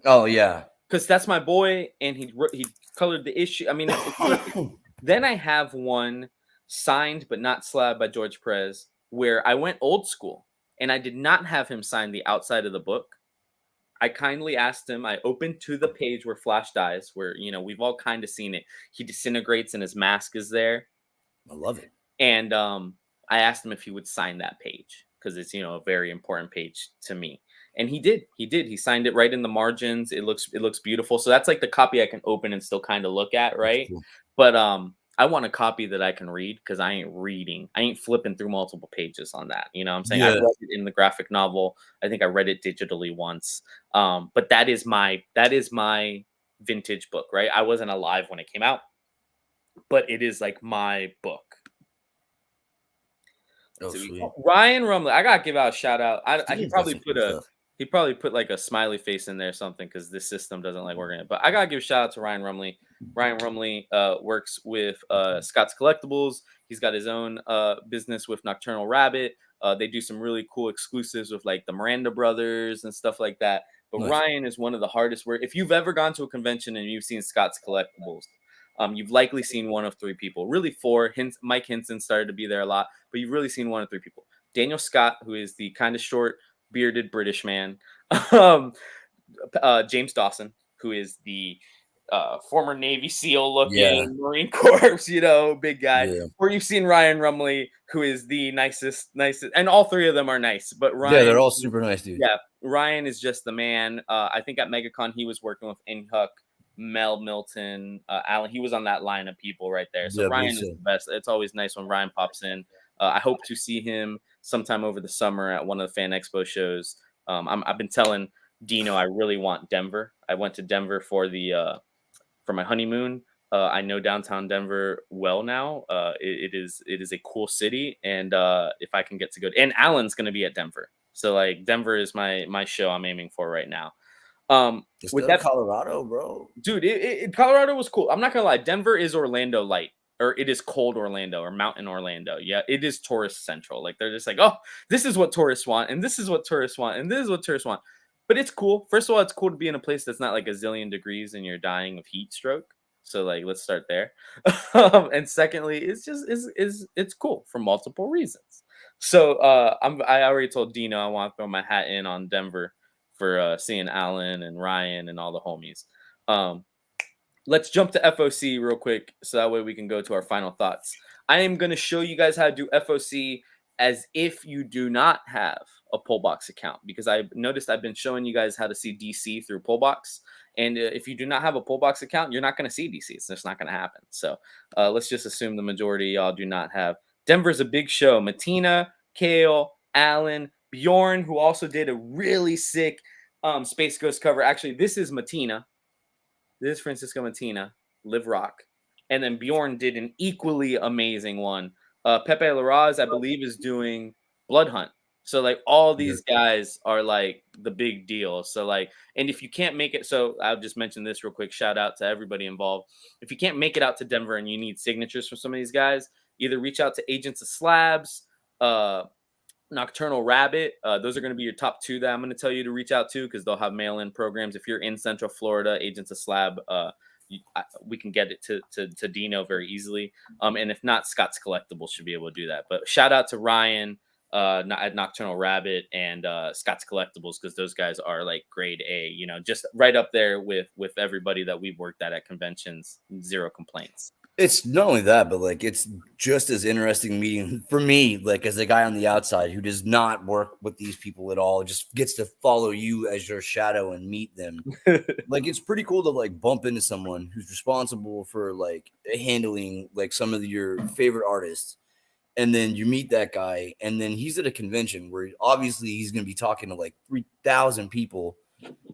Oh yeah.
Because that's my boy, and he colored the issue. I mean, it's perfect. Then I have one signed but not slabbed by George Perez, where I went old school, and I did not have him sign the outside of the book. I kindly asked him. I opened to the page where Flash dies, where we've all kind of seen it. He disintegrates, and his mask is there.
I love it.
And I asked him if he would sign that page because it's a very important page to me. And he did. He did. He signed it right in the margins. It looks beautiful. So that's like the copy I can open and still kind of look at, right?
Cool.
But I want a copy that I can read because I ain't reading. I ain't flipping through multiple pages on that. You know what I'm saying? I
Yeah.
read it in the graphic novel. I think I read it digitally once. But that is my vintage book, right? I wasn't alive when it came out, but it is like my book.
Oh,
So
sweet.
Ryan Rumley, I gotta give out a shout out. He
Steven's got
probably
some cool stuff.
put like a smiley face in there or something because this system doesn't like working it. But I gotta give a shout out to Ryan Rumley. Ryan Rumley works with Scott's Collectibles. He's got his own business with Nocturnal Rabbit. They do some really cool exclusives with like the Miranda Brothers and stuff like that. But
Nice.
Ryan is one of the hardest work. If you've ever gone to a convention and you've seen Scott's Collectibles, you've likely seen one of three people, really four. Mike Hinson started to be there a lot, but you've really seen one of three people. Daniel Scott, who is the kind of short, bearded British man. um, James Dawson, who is the former Navy SEAL
Yeah.
looking Marine Corps, big guy.
Yeah.
Or you've seen Ryan Rumley, who is the nicest, and all three of them are nice. But
Yeah, they're
Ryan,
all super nice dudes.
yeah, Ryan is just the man. I think at MegaCon he was working with Inhuck, Mel Milton, Alan. He was on that line of people right there. So
Yeah, I believe
Ryan is
so.
the best. It's always nice when Ryan pops in. I hope to see him sometime over the summer at one of the Fan Expo shows. I've been telling Dino I really want Denver. I went to Denver for my honeymoon. I know downtown Denver well now. It is a cool city, and if I can get to go, and Alan's going to be at Denver, so like Denver is my show I'm aiming for right now.
Just
With
go to
that,
Colorado, bro.
dude, Colorado was cool. I'm not gonna lie, Denver is Orlando light, or it is cold Orlando or mountain Orlando. Yeah, it is tourist central. Like they're just like, oh, this is what tourists want, and this is what tourists want, and this is what tourists want. But it's cool. First of all, it's cool to be in a place that's not like a zillion degrees and you're dying of heat stroke. So like, let's start there. And secondly, it's cool for multiple reasons. So I already told Dino I want to throw my hat in on Denver for seeing Alan and Ryan and all the homies. Um, let's jump to FOC real quick so that way we can go to our final thoughts. I am going to show you guys how to do FOC as if you do not have a Pullbox account because I've noticed I've been showing you guys how to see DC through Pullbox. And if you do not have a Pullbox account, you're not going to see DC. It's just not going to happen. So let's just assume the majority of y'all do not have. Denver's a big show. Matina, Kale, Allen, Bjorn, who also did a really sick Space Ghost cover. Actually, this is Matina. This is Francisco Matina, Live Rock. And then Bjorn did an equally amazing one. Pepe Larraz, I believe, is doing Blood Hunt. So like all these guys are like the big deal. So like, and if you can't make it, so I'll just mention this real quick. Shout out to everybody involved. If you can't make it out to Denver and you need signatures from some of these guys, either reach out to Agents of Slabs, Nocturnal Rabbit. Those are going to be your top two that I'm going to tell you to reach out to because they'll have mail-in programs. If you're in Central Florida, Agents of Slab, we can get it to Dino very easily. And if not, Scott's Collectibles should be able to do that. But shout out to Ryan at Nocturnal Rabbit and Scott's Collectibles because those guys are like grade A. Just right up there with everybody that we've worked at conventions. Zero complaints.
It's not only that, but like it's just as interesting meeting for me, like as a guy on the outside who does not work with these people at all, just gets to follow you as your shadow and meet them. Like it's pretty cool to like bump into someone who's responsible for like handling like some of your favorite artists. And then you meet that guy, and then he's at a convention where obviously he's going to be talking to like 3,000 people.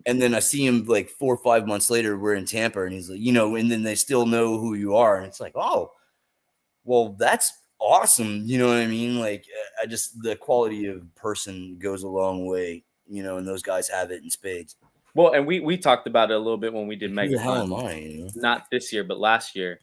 And then I see him like 4 or 5 months later, we're in Tampa, and he's like, and then they still know who you are. And it's like, oh, well, that's awesome. You know what I mean? Like, the quality of person goes a long way, and those guys have it in spades.
Well, and we talked about it a little bit when we did
Who the hell am
MegaCon.
I?
Not this year, but last year.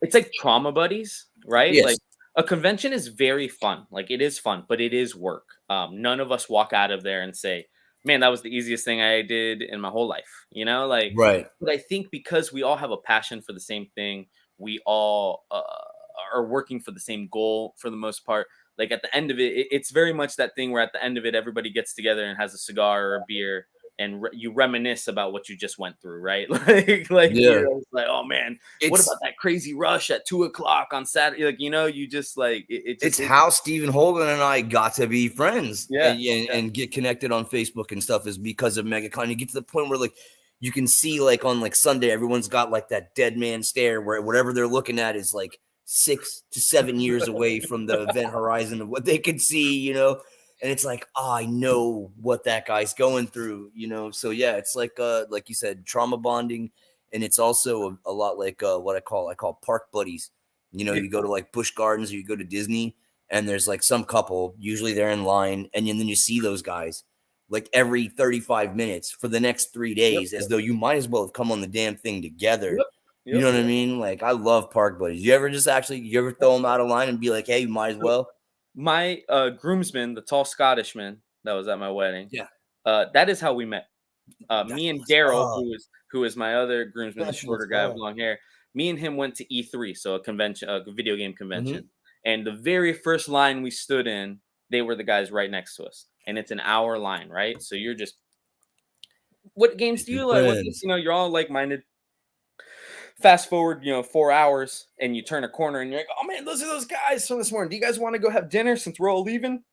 It's like trauma buddies, right?
Yes.
Like a convention is very fun. Like it is fun, but it is work. None of us walk out of there and say, man, that was the easiest thing I did in my whole life, like,
Right.
But I think because we all have a passion for the same thing, we all are working for the same goal for the most part. Like at the end of it, it's very much that thing where at the end of it, everybody gets together and has a cigar or a beer and you reminisce about what you just went through, right? like
Yeah.
like, oh man, what about that crazy rush at 2:00 on Saturday? Like, you just like
it's how Stephen Hogan and I got to be friends,
Yeah,
and get connected on Facebook and stuff is because of MegaCon. You get to the point where like you can see like on like Sunday, everyone's got like that dead man stare where whatever they're looking at is like 6 to 7 years away from the event horizon of what they can see, and it's like, oh, I know what that guy's going through, So yeah, it's like you said, trauma bonding, and it's also a lot like what I call park buddies. You go to like Busch Gardens or you go to Disney, and there's like some couple, usually they're in line, and then you see those guys like every 35 minutes for the next 3
Yep.
days, as though you might as well have come on the damn thing together.
Yep.
You
Yep.
know what I mean? Like, I love park buddies. You ever throw them out of line and be like, hey, you might as
So
well?
my groomsman, the tall Scottishman that was at my wedding,
Yeah.
that is how we met.
That's
Me and
what's
Daryl,
up.
who is my other groomsman, the
That's
shorter
what's
guy with
up.
long hair. Me and him went to E3, so a convention, a video game convention.
Mhm.
And the very first line we stood in, they were the guys right next to us, and it's an hour line, right? So you're just, what games do
Making
you like? What
friends.
you're all like minded. Fast forward, 4 hours, and you turn a corner, and you're like, oh man, those are those guys from this morning. Do you guys want to go have dinner since we're all leaving?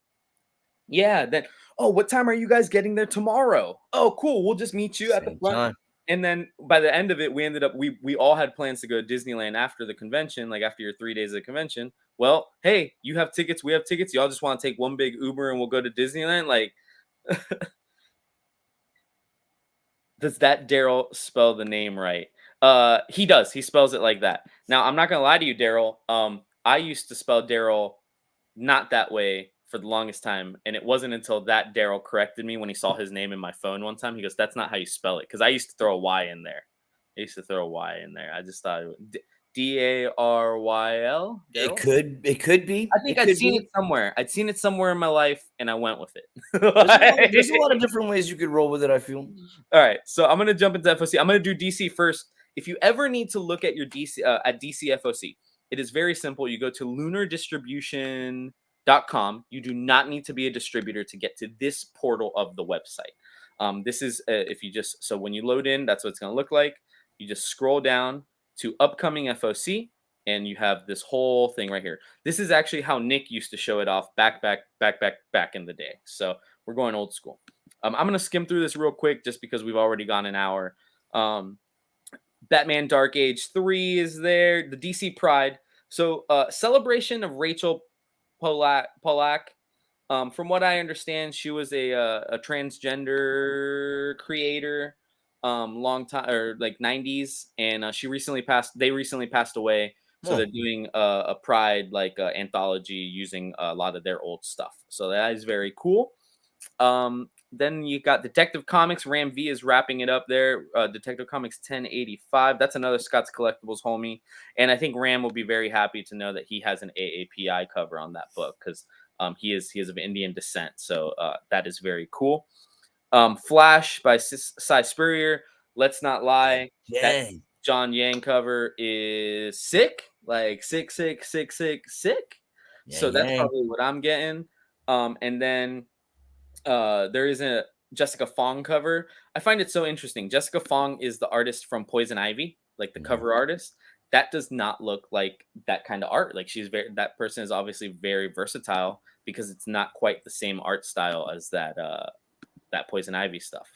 Yeah. Then, oh, what time are you guys getting there tomorrow? Oh, cool. We'll just meet you at the
Same
front.
time.
And then by the end of it, we ended up we all had plans to go to Disneyland after the convention, like after your 3 days of the convention. Well, hey, you have tickets, we have tickets. Y'all just want to take one big Uber and we'll go to Disneyland. Like, does that Daryl spell the name right? He does. He spells it like that. Now, I'm not gonna lie to you, Daryl. I used to spell Daryl not that way for the longest time, and it wasn't until that Daryl corrected me when he saw his name in my phone one time. He goes, "That's not how you spell it," because I used to throw a Y in there. I used to throw a Y in there. I just thought it was Daryl.
It
Daryl.
could it could be.
I think
It
I'd
could
seen it
be.
somewhere. I'd seen it somewhere in my life, and I went with it.
There's a lot of different ways you could roll with it, I feel.
All right, so I'm gonna jump into FOC. I'm gonna do DC first. If you ever need to look at your DC at DC FOC, it is very simple. You go to lunardistribution.com. You do not need to be a distributor to get to this portal of the website. This is if you just so when you load in, that's what it's gonna look like. You just scroll down to upcoming FOC, and you have this whole thing right here. This is actually how Nick used to show it off back in the day. So we're going old school. I'm gonna skim through this real quick just because we've already gone an hour. Um, Batman Dark Age 3 is there. The DC Pride. So celebration of Rachel Polak. From what I understand, she was a transgender creator, long time or like 90s, and she recently passed. They recently passed away. So they're
Oh,
doing a Pride like anthology using a lot of their old stuff. So that is very cool. Then you got Detective Comics. Ram V is wrapping it up there. Detective Comics 1085. That's another Scott's Collectibles homie. And I think Ram will be very happy to know that he has an AAPI cover on that book because he is of Indian descent. So that is very cool. Flash by Cy Spurrier. Let's not lie. That
dang.
John Yang cover is sick. Like sick, sick, sick, sick, sick. So
Yang
that's
yang.
probably what I'm getting. And then there is a Jessica Fong cover. I find it so interesting. Jessica Fong is the artist from Poison Ivy, like the
Mhm.
cover artist. That does not look like that kind of art. Like that person is obviously very versatile because it's not quite the same art style as that Poison Ivy stuff.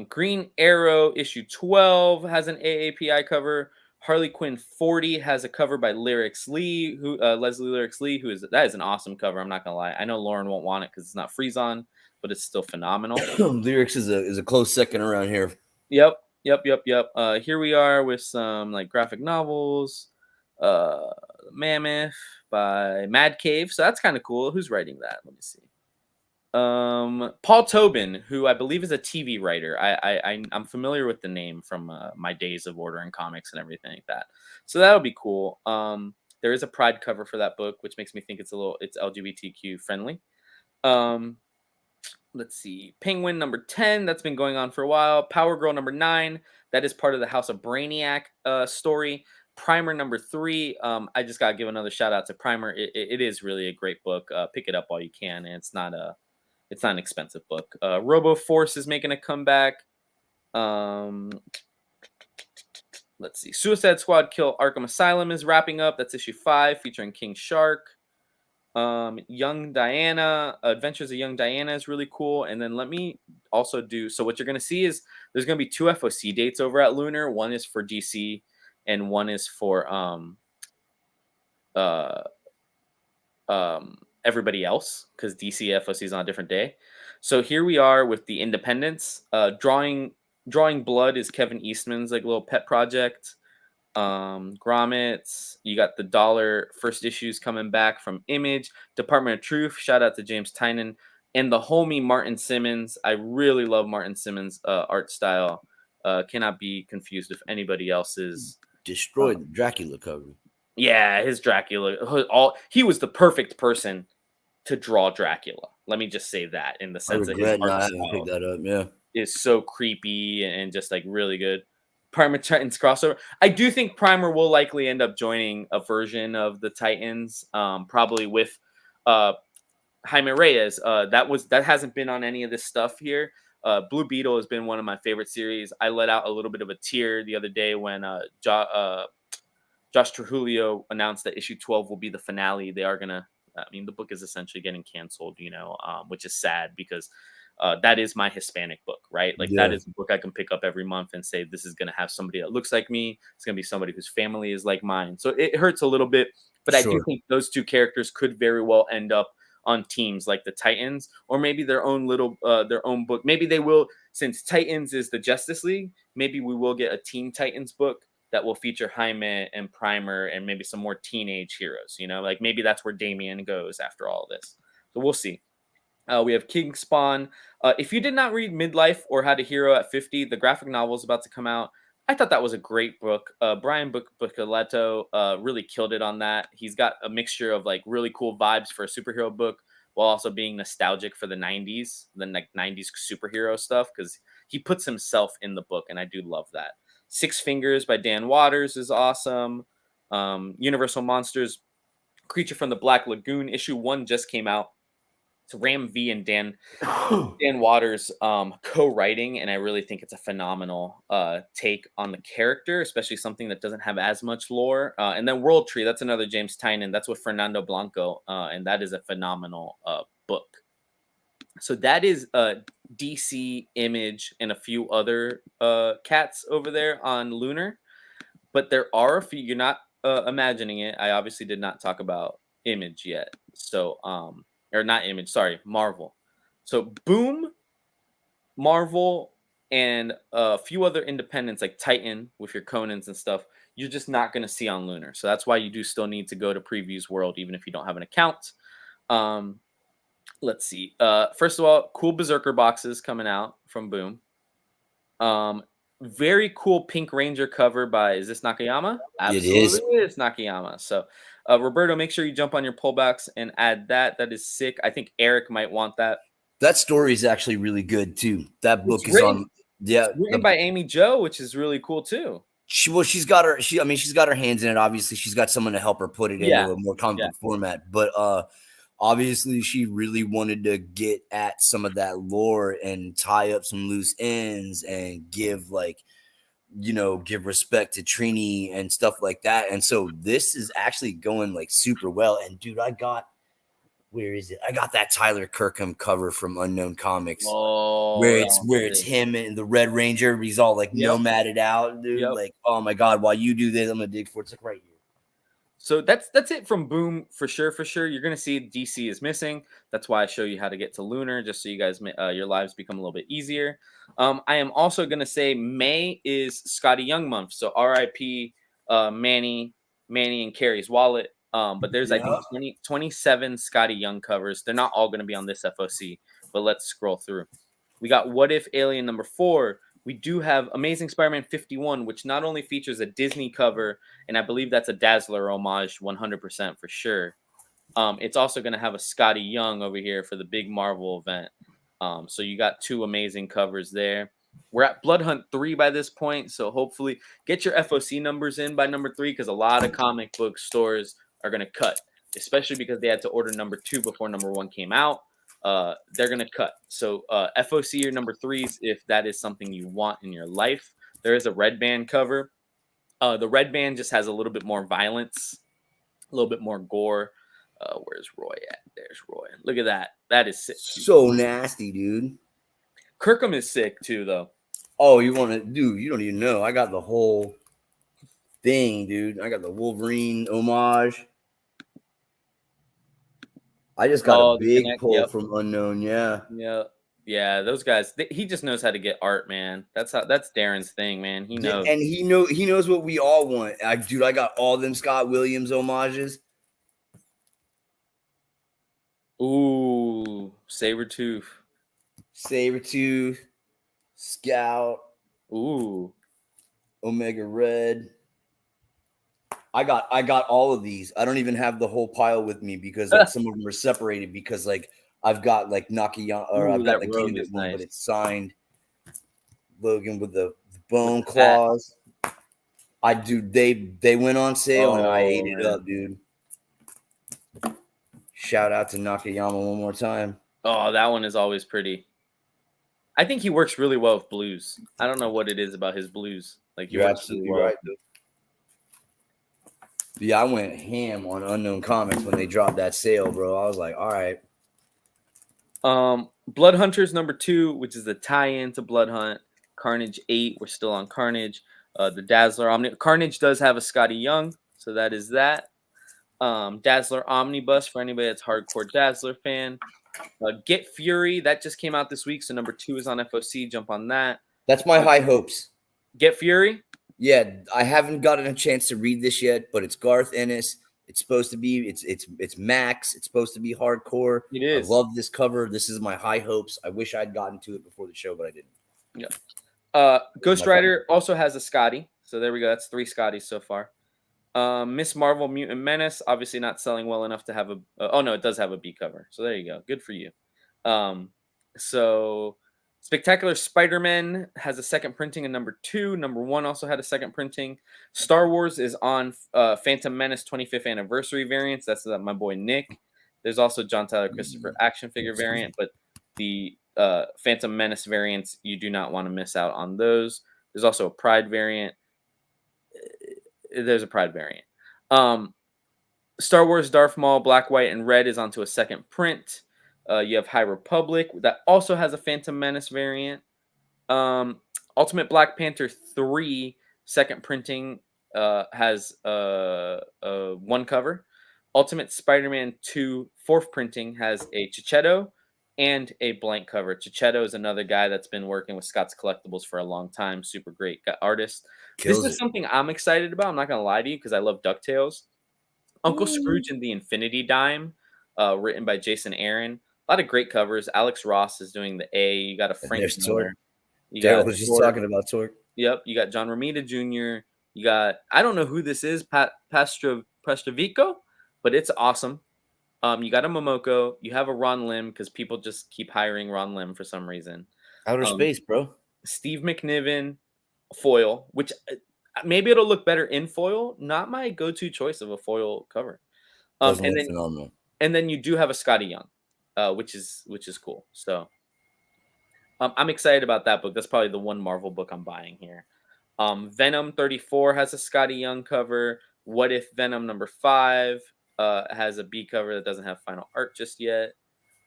Green Arrow issue 12 has an AAPI cover. Harley Quinn 40 has a cover by Lyrics Lee, who Leslie Lyrics Lee, that is an awesome cover. I'm not gonna lie. I know Lauren won't want it because it's not Freeze-On, but it's still phenomenal.
Lyrics is a close second around here.
Yep, yep, yep, yep. Here we are with some like graphic novels. Mammoth by Mad Cave. So that's kind of cool. Who's writing that? Let me see. Paul Tobin, who I believe is a TV writer. I'm familiar with the name from my days of ordering comics and everything like that. So that'll be cool. There is a Pride cover for that book, which makes me think it's LGBTQ friendly. Let's see. Penguin number 10, that's been going on for a while. Power Girl number 9, that is part of the House of Brainiac story. Primer number 3, I just gotta give another shout out to Primer. It is really a great book. Pick it up while you can, and it's not an expensive book. Robo Force is making a comeback. Let's see. Suicide Squad Kill Arkham Asylum is wrapping up. That's issue 5, featuring King Shark. Young Diana, Adventures of Young Diana is really cool. And then let me also do. So what you're gonna see is there's gonna be 2 FOC dates over at Lunar. One is for DC, and one is for uh everybody else because DC FOC is on a different day. So here we are with the Independents. Drawing Blood is Kevin Eastman's like little pet project. Grommets. You got the dollar first issues coming back from Image, Department of Truth. Shout out to James Tynan and the homie Martin Simmons. I really love Martin Simmons' art style. Cannot be confused with anybody else's.
Destroyed the Dracula cover.
Yeah, his Dracula. He was the perfect person to draw Dracula. Let me just say that in the
I
sense that his
regret
art
not having
style
picked that up. Yeah,
is so creepy and just like really good. Primer Titans crossover. I do think Primer will likely end up joining a version of the Titans, probably with uh, Jaime Reyes. That hasn't been on any of this stuff here. Blue Beetle has been one of my favorite series. I let out a little bit of a tear the other day when Josh Trujillo announced that issue 12 will be the finale. They are gonna. I mean, the book is essentially getting canceled, which is sad because that is my Hispanic book, right? Like that
yeah,
is a book I can pick up every month and say this is gonna have somebody that looks like me. It's gonna be somebody whose family is like mine. So it hurts a little bit, but I do
sure.
think those two characters could very well end up on teams like the Titans, or maybe their own book. Maybe they will, since Titans is the Justice League. Maybe we will get a Teen Titans book that will feature Jaime and Primer and maybe some more teenage heroes. Like maybe that's where Damien goes after all of this. So we'll see. We have King Spawn. If you did not read Midlife or How to Hero at 50, the graphic novel is about to come out. I thought that was a great book. Brian Buccoletto really killed it on that. He's got a mixture of like really cool vibes for a superhero book while also being nostalgic for the 90s, the like 90s superhero stuff, because he puts himself in the book, and I do love that. Six Fingers by Dan Waters is awesome. Universal Monsters, Creature from the Black Lagoon, issue 1 just came out. It's Ram V and Dan Waters co-writing, and I really think it's a phenomenal take on the character, especially something that doesn't have as much lore. And then World Tree, that's another James Tynan. That's with Fernando Blanco, and that is a phenomenal book. So that is DC, Image, and a few other cats over there on Lunar. But there are a few. You're not imagining it. I obviously did not talk about Image yet. So or not Image, sorry, Marvel. So Boom, Marvel, and a few other independents like Titan with your Conans and stuff, you're just not going to see on Lunar. So that's why you do still need to go to Previews World, even if you don't have an account. Let's see. First of all, cool Berserker boxes coming out from Boom. Very cool Pink Ranger cover by, is this Nakayama?
It is.
Absolutely, it's Nakayama. So, Roberto, make sure you jump on your pullbacks and add that. That is sick. I think Eric might want that.
That story is actually really good too. That book
It's
is
written,
on. Yeah,
written by Amy Jo, which is really cool too.
she's got her. She's got her hands in it. Obviously, she's got someone to help her put it
Yeah,
into a more comic
yeah.
book format. But obviously, she really wanted to get at some of that lore and tie up some loose ends and give give respect to Trini and stuff like that. And so this is actually going like super well. And dude, where is it? I got that Tyler Kirkham cover from Unknown Comics
Oh,
where
that
it's
one's sick.
him and the Red Ranger. He's all like
Yep,
nomaded out, dude.
yep.
Like, oh my god, while you do this, I'm gonna dig for it. It's like right here.
So that's it from Boom for sure. For sure, you're gonna see DC is missing. That's why I show you how to get to Lunar, just so you guys your lives become a little bit easier. I am also gonna say May is Scotty Young month, so R.I.P. Manny and Carrie's wallet. But there's I think
Yeah.
27 Scotty Young covers. They're not all gonna be on this FOC, but let's scroll through. We got What If Alien number 4. We do have Amazing Spider-Man 51, which not only features a Disney cover, and I believe that's a Dazzler homage 100% for sure. It's also going to have a Scotty Young over here for the big Marvel event. So you got two amazing covers there. We're at Blood Hunt 3 by this point, so hopefully get your FOC numbers in by number 3, because a lot of comic book stores are going to cut, especially because they had to order number 2 before number 1 came out. They're going to cut. So FOC your number 3s if that is something you want in your life. There is a red band cover. The red band just has a little bit more violence, a little bit more gore. Where's Roy at? There's Roy. Look at that. That is sick.
So nasty, dude.
Kirkham is sick too, though.
Oh, you want to, dude? You don't even know. I got the whole thing, dude. I got the Wolverine homage. I just got a
Oh, the
big
connect.
pull
Yep.
from Unknown. Yeah.
Yeah. Yeah, those guys. He just knows how to get art, man. That's Darren's thing, man. He knows.
And he knows what we all want. Dude, I got all them Scott Williams homages.
Ooh, Sabretooth.
Sabretooth, Scout,
Ooh.
Omega Red. I got all of these. I don't even have the whole pile with me because like some of them are separated because like I've got like Nakayama or
Ooh,
I've got
that
the
rogue
Gambit
is
one,
nice.
but it's signed Logan with the
With
bone
the bat.
claws. They went on sale and I ate
Oh
it
man.
up, dude. Shout out to Nakayama one more time.
Oh, that one is always pretty. I think he works really well with blues. I don't know what it is about his blues. Like he
You're
works really
absolutely
well with
right,
them.
though. Yeah, I went ham on Unknown Comics when they dropped that sale, bro. I was like, all right.
Blood Hunters #2, which is the tie-in to Blood Hunt. Carnage 8, we're still on Carnage. The Dazzler Carnage does have a Scotty Young, so that is that. Dazzler Omnibus for anybody that's hardcore Dazzler fan. Get Fury, that just came out this week, so #2 is on FOC. Jump on that.
That's my high hopes.
Get Fury.
Yeah, I haven't gotten a chance to read this yet, but it's Garth Ennis. It's supposed to be it's Max. It's supposed to be hardcore.
It
I
is.
love this cover. This is my high hopes. I wish I'd gotten to it before the show, but I didn't.
Yeah. Ghost Rider also has a Scotty, so there we go. That's 3 Scotties so far. Miss Marvel Mutant Menace, obviously not selling well enough to have a. Oh no, it does have a B cover. So there you go. Good for you. So Spectacular Spider-Man has a second printing in #2. #1 also had a second printing. Star Wars is on Phantom Menace 25th anniversary variants. That's my boy Nick. There's also John Tyler Christopher action figure variant, but the Phantom Menace variants, you do not want to miss out on those. There's also a Pride variant. There's a Pride variant. Star Wars Darth Maul Black, White, and Red is onto a second print. You have High Republic that also has a Phantom Menace variant. Ultimate Black Panther 3 second printing has one cover. Ultimate Spider-Man 2 fourth printing has a Chichetto and a blank cover. Chichetto is another guy that's been working with Scott's Collectibles for a long time. Super great artist. This is something I'm excited about. I'm not going to lie to you because I love DuckTales. Uncle Scrooge and the Infinity Dime, written by Jason Aaron. A lot of great covers. Alex Ross is doing the A. You got a Frank Miller. You
Daryl
got
was just
Torque.
talking about Torque.
Yep. You got John Romita Jr. You got, I don't know who this is, Pastrovico, but it's awesome. You got a Momoko. You have a Ron Lim because people just keep hiring Ron Lim for some reason.
Outer space, bro.
Steve McNiven foil, which maybe it'll look better in foil. Not my go-to choice of a foil cover.
Doesn't look phenomenal.
And then you do have a Scotty Young, which is cool. So I'm excited about that book. That's probably the one Marvel book I'm buying here. Venom 34 has a Scotty Young cover. What If Venom #5 has a B cover that doesn't have final art just yet.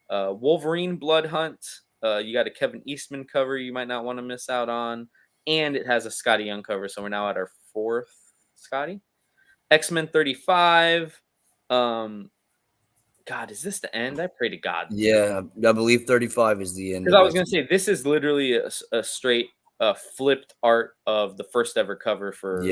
Wolverine Blood Hunt. You got a Kevin Eastman cover you might not want to miss out on. And it has a Scotty Young cover. So we're now at our 4th Scotty. X-Men 35. God, is this the end? I pray to God.
Yeah, I believe 35 is the end.
Because I was going to say, this is literally a straight flipped art of the first ever cover for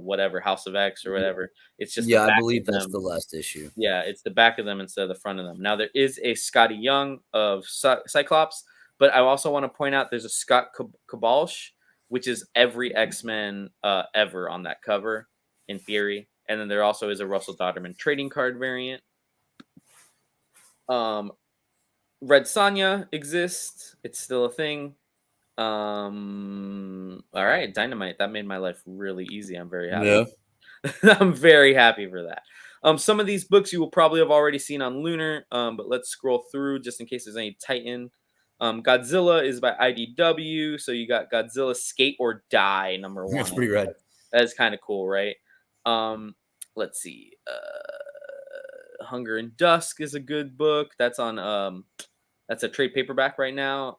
whatever, House of X or whatever. It's just
I believe that's the last issue.
Yeah, it's the back of them instead of the front of them. Now, there is a Scotty Young of Cyclops, but I also want to point out there's a Scott Kabalsh, which is every X-Men ever on that cover, in theory. And then there also is a Russell Dodderman trading card variant. Red Sonja exists. It's still a thing. All right, Dynamite. That made my life really easy. I'm very happy. Yeah. I'm very happy for that. Some of these books you will probably have already seen on Lunar, but let's scroll through just in case there's any Titan. Godzilla is by IDW, so you got Godzilla Skate or Die #1.
That's pretty rad.
That's kind of cool, right? Let's see. Hunger and Dusk is a good book. That's on that's a trade paperback right now.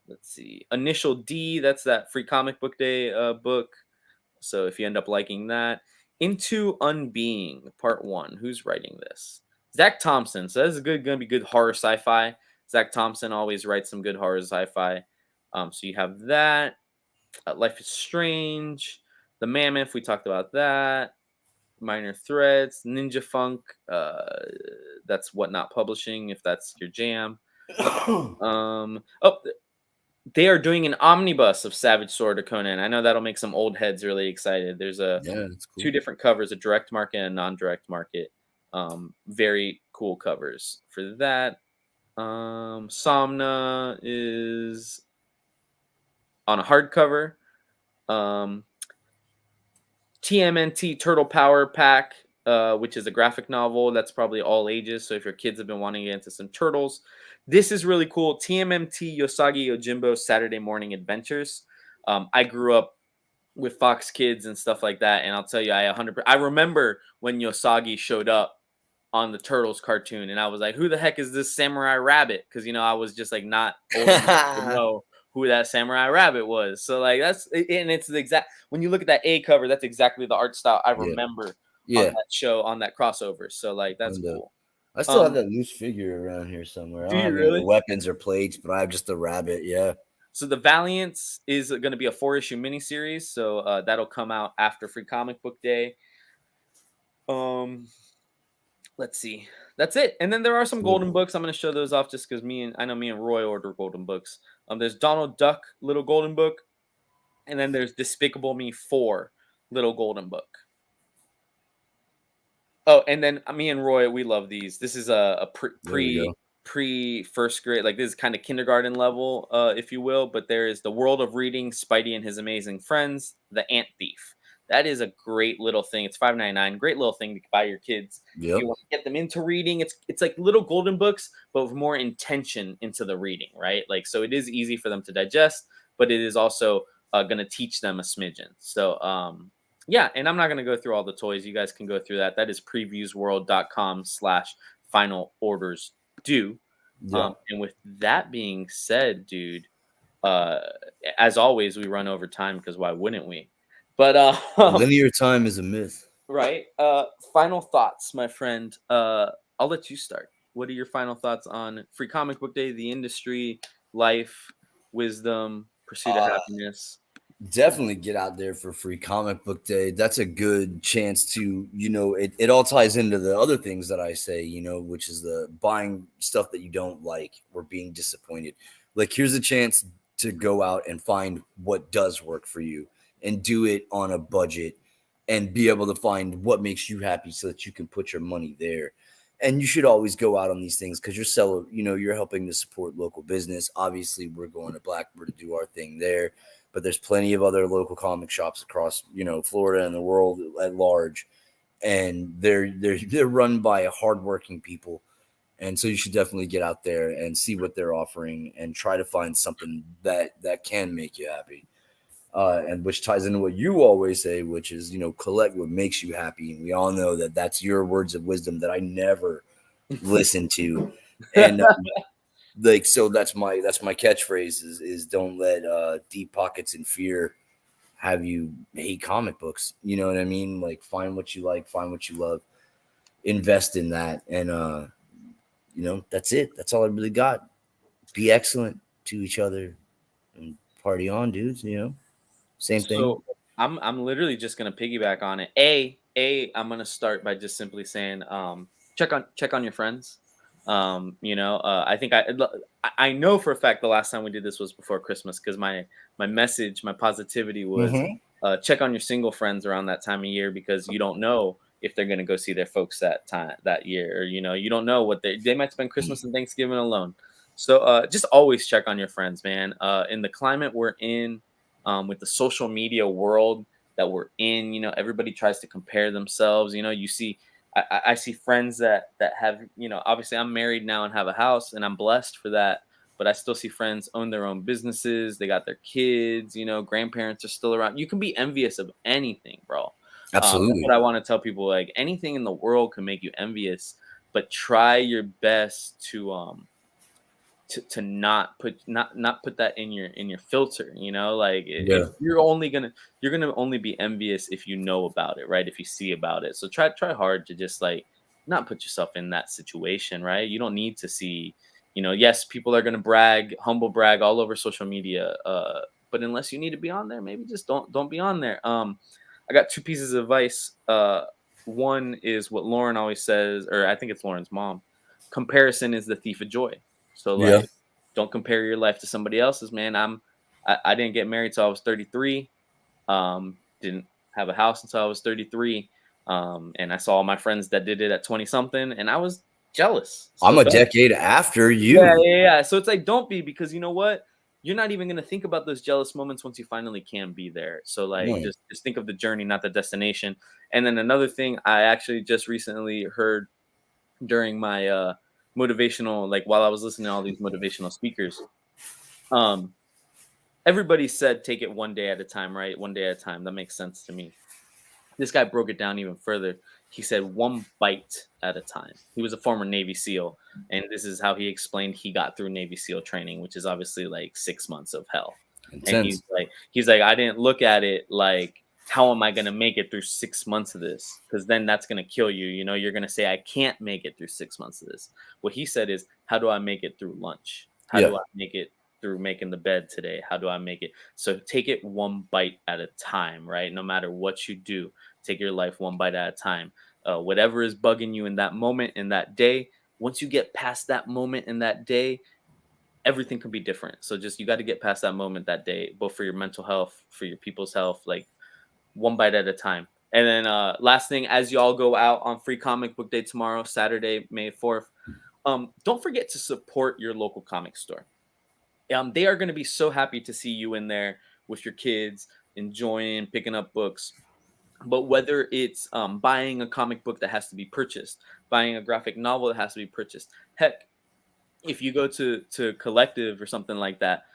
Let's see. Initial D, that's that free comic book day book. So if you end up liking that. Into Unbeing, Part 1. Who's writing this? Zach Thompson. So this is gonna be good horror sci-fi. Zach Thompson always writes some good horror sci-fi. So you have that. Life is Strange, The Mammoth. We talked about that. Minor Threats, Ninja Funk. That's Whatnot Publishing, if that's your jam. Oh, they are doing an omnibus of Savage Sword or Conan. I know that'll make some old heads really excited. There's
Yeah, that's
two
cool.
different covers, a direct market and a non-direct market. Very cool covers for that. Somna is on a hardcover. Um, TMNT Turtle Power Pack, which is a graphic novel. That's probably all ages. So if your kids have been wanting to get into some turtles, this is really cool. TMMT Yosagi Yojimbo Saturday Morning Adventures. I grew up with Fox Kids and stuff like that, and I'll tell you, I remember when Yosagi showed up on the Turtles cartoon, and I was like, "Who the heck is this Samurai Rabbit?" Because I was just like not old enough to know who that Samurai Rabbit was. So like and it's the exact when you look at that A cover, that's exactly the art style I
Yeah.
remember on
Yeah.
that show on that crossover. So like that's
And
cool.
I still have
Um,
that loose figure around here somewhere. I
do
don't
you
have any of the
really?
weapons or plates, but I have just the rabbit. Yeah.
So the Valiants is going to be a 4-issue miniseries. So that'll come out after Free Comic Book Day. Um, let's see. That's it. And then there are some
Cool.
golden books. I'm going to show those off just because I know me and Roy order golden books. There's Donald Duck little golden book, and then there's Despicable Me 4 little golden book. Oh, and then me and Roy, we love these. This is a
There we go.
pre first grade, like this is kind of kindergarten level, if you will. But there is the World of Reading, Spidey and His Amazing Friends, The Ant Thief. That is a great little thing. It's $5.99. Great little thing to buy your kids if
Yep.
you want to get them into reading. It's like little golden books, but with more intention into the reading, right? Like so, it is easy for them to digest, but it is also going to teach them a smidgen. So yeah, and I'm not going to go through all the toys. You guys can go through that. That is previewsworld.com/final orders due.
Yeah.
And with that being said, dude, uh, as always, we run over time because why wouldn't we? But
Linear time is a myth.
right. Final thoughts, my friend. I'll let you start. What are your final thoughts on Free Comic Book Day, the industry, life, wisdom, pursuit of
Uh,
happiness?
Definitely get out there for Free Comic Book Day. That's a good chance to, it all ties into the other things that I say, which is the buying stuff that you don't like or being disappointed. Like, here's a chance to go out and find what does work for you and do it on a budget and be able to find what makes you happy so that you can put your money there. And you should always go out on these things because you're helping to support local business. Obviously, we're going to Blackbird to do our thing there, but there's plenty of other local comic shops across, Florida and the world at large. And they're run by hardworking people. And so you should definitely get out there and see what they're offering and try to find something that can make you happy. And which ties into what you always say, which is, collect what makes you happy. And we all know that that's your words of wisdom that I never listen to. And like, so that's my catchphrase is don't let deep pockets and fear have you hate comic books. You know what I mean? Like, find what you like, find what you love, invest in that. And, that's it. That's all I really got. Be excellent to each other and party on, dudes, same thing.
So I'm literally just gonna piggyback on it. I'm gonna start by just simply saying, check on your friends. I think I know for a fact the last time we did this was before Christmas because my message, my positivity was
Mm-hmm.
check on your single friends around that time of year because you don't know if they're gonna go see their folks that year, or you don't know what they might spend Christmas and Thanksgiving alone. So just always check on your friends, man. In the climate we're in, with the social media world that we're in, everybody tries to compare themselves. You see, I see friends that have, obviously I'm married now and have a house, and I'm blessed for that. But I still see friends own their own businesses. They got their kids. Grandparents are still around. You can be envious of anything, bro. That's what
Absolutely.
I want to tell people. Like anything in the world can make you envious, but try your best to not put that in your filter, like
Yeah.
if you're gonna only be envious if you know about it, right? If you see about it, so try hard to just like not put yourself in that situation, right? You don't need to see Yes, people are gonna brag, humble brag all over social media. But unless you need to be on there, maybe just don't be on there. I got two pieces of advice. One is what Lauren always says, or I think it's Lauren's mom. Comparison is the thief of joy. So
Yeah.
like, don't compare your life to somebody else's. Man, I didn't get married till I was 33. Didn't have a house until I was 33. And I saw my friends that did it at 20 something, and I was jealous.
I'm
So
a
don't.
decade after
Yeah,
you.
yeah, yeah. So it's like, don't be, because you know what? You're not even gonna think about those jealous moments once you finally can be there. So like,
No.
just think of the journey, not the destination. And then another thing I actually just recently heard during my motivational, like while I was listening to all these motivational speakers, um, everybody said take it one day at a time, right? One day at a time. That makes sense to me. This guy broke it down even further. He said one bite at a time. He was a former Navy SEAL, and this is how he explained he got through Navy SEAL training, which is obviously like 6 months of hell. And
Intense.
he's like, I didn't look at it like, how am I gonna make it through 6 months of this? Because then that's gonna kill you. You're gonna say I can't make it through 6 months of this. What he said is, how do I make it through lunch? How
Yeah.
do I make it through making the bed today? How do I make it? So take it one bite at a time, right? No matter what you do, take your life one bite at a time. Whatever is bugging you in that moment, in that day, once you get past that moment in that day, everything can be different. So just, you got to get past that moment that day, both for your mental health, for your people's health, like one bite at a time. And then last thing, as y'all go out on Free Comic Book Day tomorrow, Saturday, May 4th, don't forget to support your local comic store. They are going to be so happy to see you in there with your kids, enjoying picking up books. But whether it's buying a comic book that has to be purchased, buying a graphic novel that has to be purchased, heck, if you go to Collective or something like that,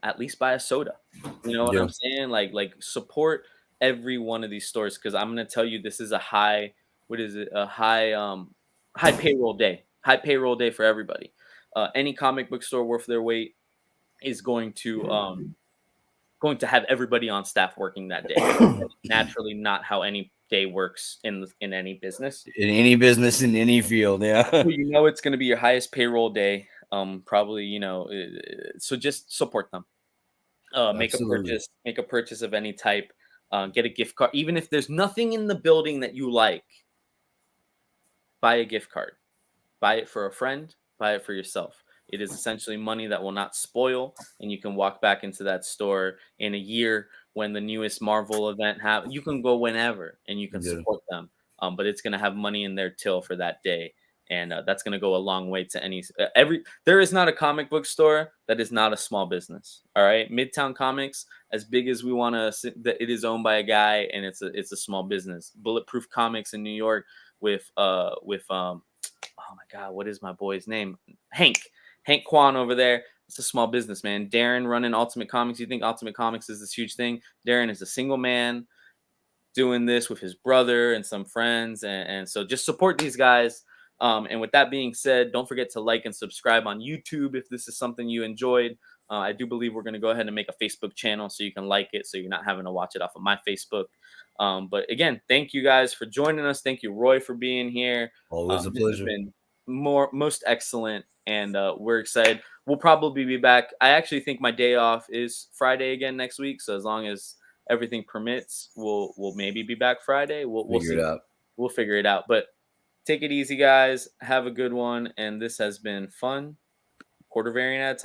at least buy a soda. You know what
Yeah.
I'm saying? Like support every one of these stores, because I'm gonna tell you, this is a high, what is it? A high payroll day. High payroll day for everybody. Any comic book store worth their weight is going to have everybody on staff working that day. That is naturally not how any day works in any business.
In any business, in any field. Yeah.
So it's going to be your highest payroll day. Probably, so just support them.
Absolutely.
Make a purchase of any type. Get a gift card, even if there's nothing in the building that you like. Buy a gift card. Buy it for a friend, buy it for yourself. It is essentially money that will not spoil, and you can walk back into that store in a year when the newest Marvel event happens. You can go whenever, and you can
Yeah.
support them. But it's gonna have money in their till for that day, and that's gonna go a long way to any every. There is not a comic book store that is not a small business. All right, Midtown Comics, as big as we want to, that it is owned by a guy, and it's a small business. Bulletproof Comics in New York with oh my god, what is my boy's name? Hank. Hank Kwan over there. It's a small business, man. Darren running Ultimate Comics. You think Ultimate Comics is this huge thing? Darren is a single man doing this with his brother and some friends. And so just support these guys. And with that being said, don't forget to like and subscribe on YouTube if this is something you enjoyed. I do believe we're going to go ahead and make a Facebook channel so you can like it, so you're not having to watch it off of my Facebook. But again, thank you guys for joining us. Thank you, Roy, for being here.
Always a
This has
pleasure.
been most excellent, and we're excited. We'll probably be back. I actually think my day off is Friday again next week, so as long as everything permits, we'll maybe be back Friday. We'll
Figure it
see.
out.
We'll figure it out. But take it easy, guys. Have a good one, and this has been fun. Quarter variant at a time.